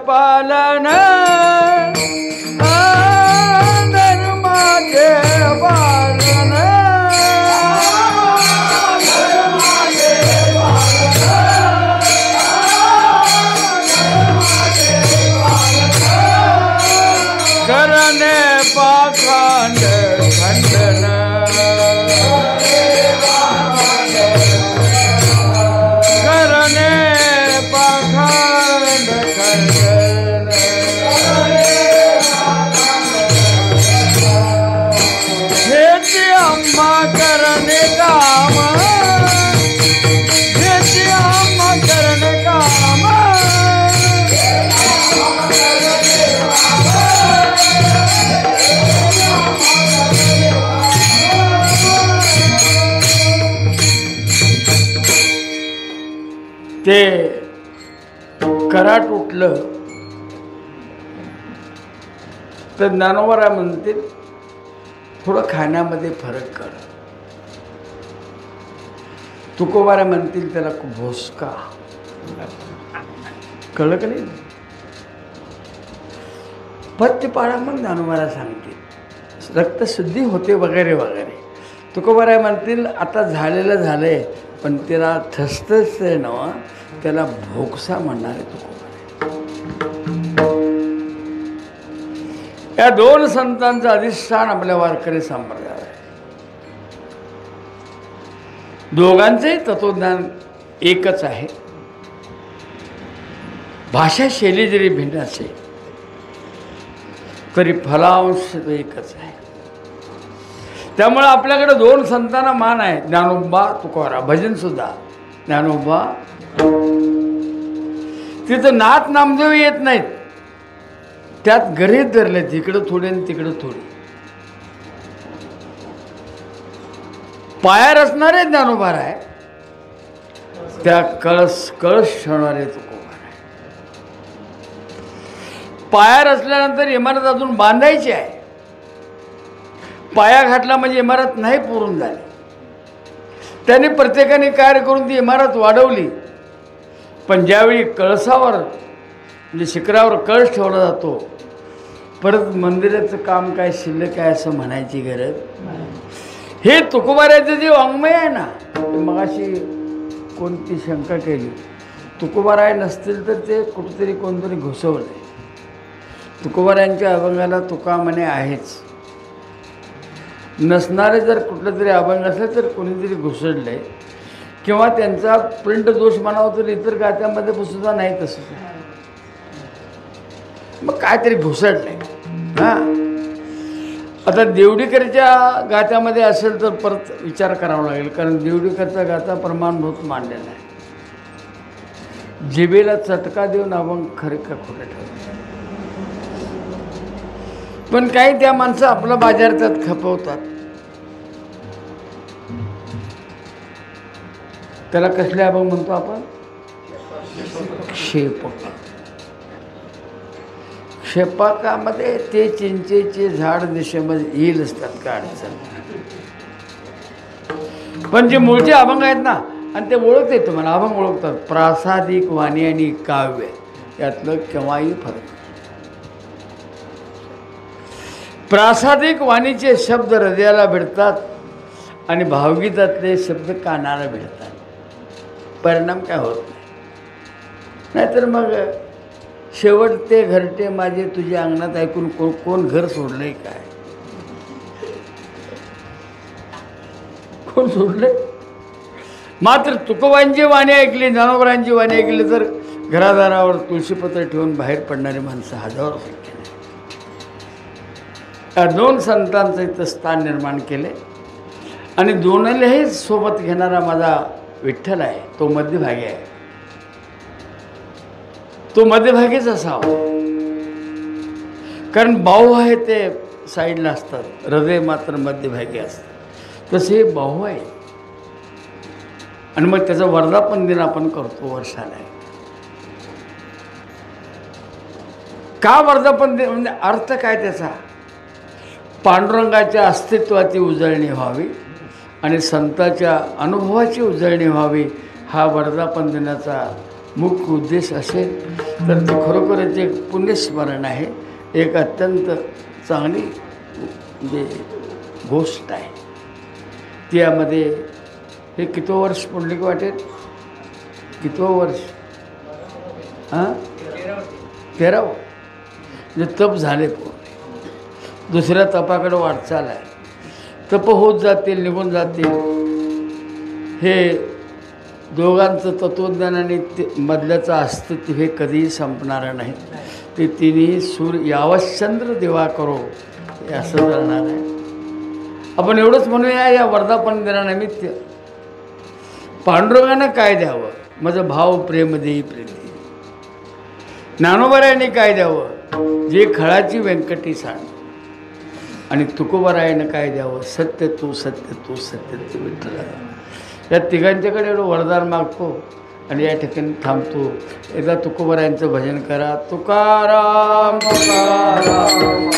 Speaker 1: पालन करणे पाखंड खंडन करणे पाखंड खंडन हेची आम्हा करणे काम हेची आम्हा करणे काम ते कराट उठलं तर ज्ञानोबा म्हणतील थोडं खाण्यामध्ये फरक कर. तुकोबारा म्हणतील त्याला भोसका. कळलं का नाही? पथ्य पाळा मग ज्ञानोबारा सांगतील रक्तशुद्धी होते वगैरे वगैरे. तुकोबारा म्हणतील आता झालेलं झालंय पण त्याला ठसतच आहे ना, त्याला भोगसा म्हणणार आहे तुकोबारा. या दोन संतांचं अधिष्ठान आपल्या वारकरी संप्रदायात आहे. दोघांचंही तत्वज्ञान एकच आहे. भाषा शैली जरी भिन्न असेल तरी फलांश एकच आहे. त्यामुळे आपल्याकडे दोन संतांना मान आहे, ज्ञानोबा तुकोबारा. भजन सुद्धा ज्ञानोबा. तिथं नाथ नामदेव येत नाहीत, त्यात गरीब धरले, तिकडं थोडे आणि तिकडं थोडे. पाया रचणारे ज्ञानोबारा आहे, त्या कळस ठेवणारे तुकोबारा आहे. पाया रचल्यानंतर इमारत अजून बांधायची आहे. पाया घातला म्हणजे इमारत नाही पुरून झाली. त्यांनी प्रत्येकाने कार्य करून ती इमारत वाढवली. पण ज्यावेळी कळसावर म्हणजे शिखरावर कळस ठेवला जातो, परत मंदिराचं काम काय शिल्लक आहे असं म्हणायची गरज. हे तुकोबाराचं जे वाङ्मय आहे ना, ते मगाशी कोणती शंका केली, तुकोबाराय नसतील तर ते कुठेतरी कोणतरी घुसवलं. तुकोबारायांच्या अभंगाला तुका म्हणे आहेच. नसणारे जर कुठलं तरी अभंग असेल तर कोणीतरी घुसडलंय किंवा त्यांचा प्रिंट दोष म्हणावं तर इतर गात्यामध्ये सुद्धा नाही तसं. मग काहीतरी घुसडलंय. हां, आता देवडीकरच्या गात्यामध्ये असेल तर परत विचार करावा लागेल, कारण देवडीकरचा गाथा प्रमाणभूत मांडलेला आहे. जिभेला चटका देऊन अभंग खरे का खोटे ठरवलं. पण काही त्या माणसं आपला बाजार त्यात खपवतात. त्याला कसले अभंग म्हणतो आपण? क्षेपक. क्षेपकामध्ये ते चिंचेचे झाड दिशेमध्ये येईल असतात का अडचण. पण जे मूळचे अभंग आहेत ना, आणि ते ओळखते तुम्हाला, अभंग ओळखतात. प्रासादिक वाणी आणि काव्य यातलं केव्हाही फरक. प्रासादिक वाणीचे शब्द हृदयाला भिडतात आणि भावगीतातले शब्द कानाला भिडतात. परिणाम काय होत नाही. नाहीतर मग शेवट ते घरटे माझे तुझ्या अंगणात ऐकून कोण घर सोडलंय काय? कोण सोडले? मात्र तुकोबांची वाणी ऐकली, ज्ञानोबारांची वाणी ऐकली तर घरादारावर तुळशीपत्र ठेवून बाहेर पडणारी माणसं हजारो संख्येने. या दोन संतांचं इथं स्थान निर्माण केले आणि दोन्हीलाही सोबत घेणारा माझा विठ्ठल आहे, तो मध्यभागी आहे. तो मध्यभागीच असावा, कारण बाहू आहे ते साईडला असतात, हृदय मात्र मध्यभागी असतं. तसे बाहू आहे. आणि मग त्याचा वर्धापन दिन आपण करतो वर्षाला. का वर्धापन दिन म्हणजे अर्थ काय त्याचा? पांडुरंगाच्या अस्तित्वाची उजळणी व्हावी आणि संतांच्या अनुभवाची उजळणी व्हावी, हा वर्धापन दिनाचा मुख्य उद्देश असेल तर ते खरोखरच एक पुण्यस्मरण आहे. एक अत्यंत चांगली म्हणजे गोष्ट आहे. त्यामध्ये हे कितवं वर्ष पुंडलिक वाटेल? कितवं वर्ष? हां, 13वं. म्हणजे तप झाले पूर्ण. दुसऱ्या तपाकडे वाटचाल आहे. तप होत जातील, निघून जातील. हे दोघांचं तत्त्वज्ञान आणि ते मधल्याचं अस्तित्व हे कधीही संपणारं नाही. ते तिन्ही सूर यावश्चंद्र दिवा करो हे असं जाणार आहे. आपण एवढंच म्हणूया या वर्धापन दिनानिमित्त पांडुरंगानं काय द्यावं? माझं भाव प्रेम देई प्रीती. ज्ञानोबरायाने काय द्यावं? जे खळाची व्यंकटी सांड. आणि तुकोबरायानं काय द्यावं? सत्य तू सत्य तू सत्य तू विठ्ठला. या तिघांच्याकडे एवढं वरदान मागतो आणि या ठिकाणी थांबतो. एकदा तुकोबरायांचं भजन करा. तुकाराम तुकाराम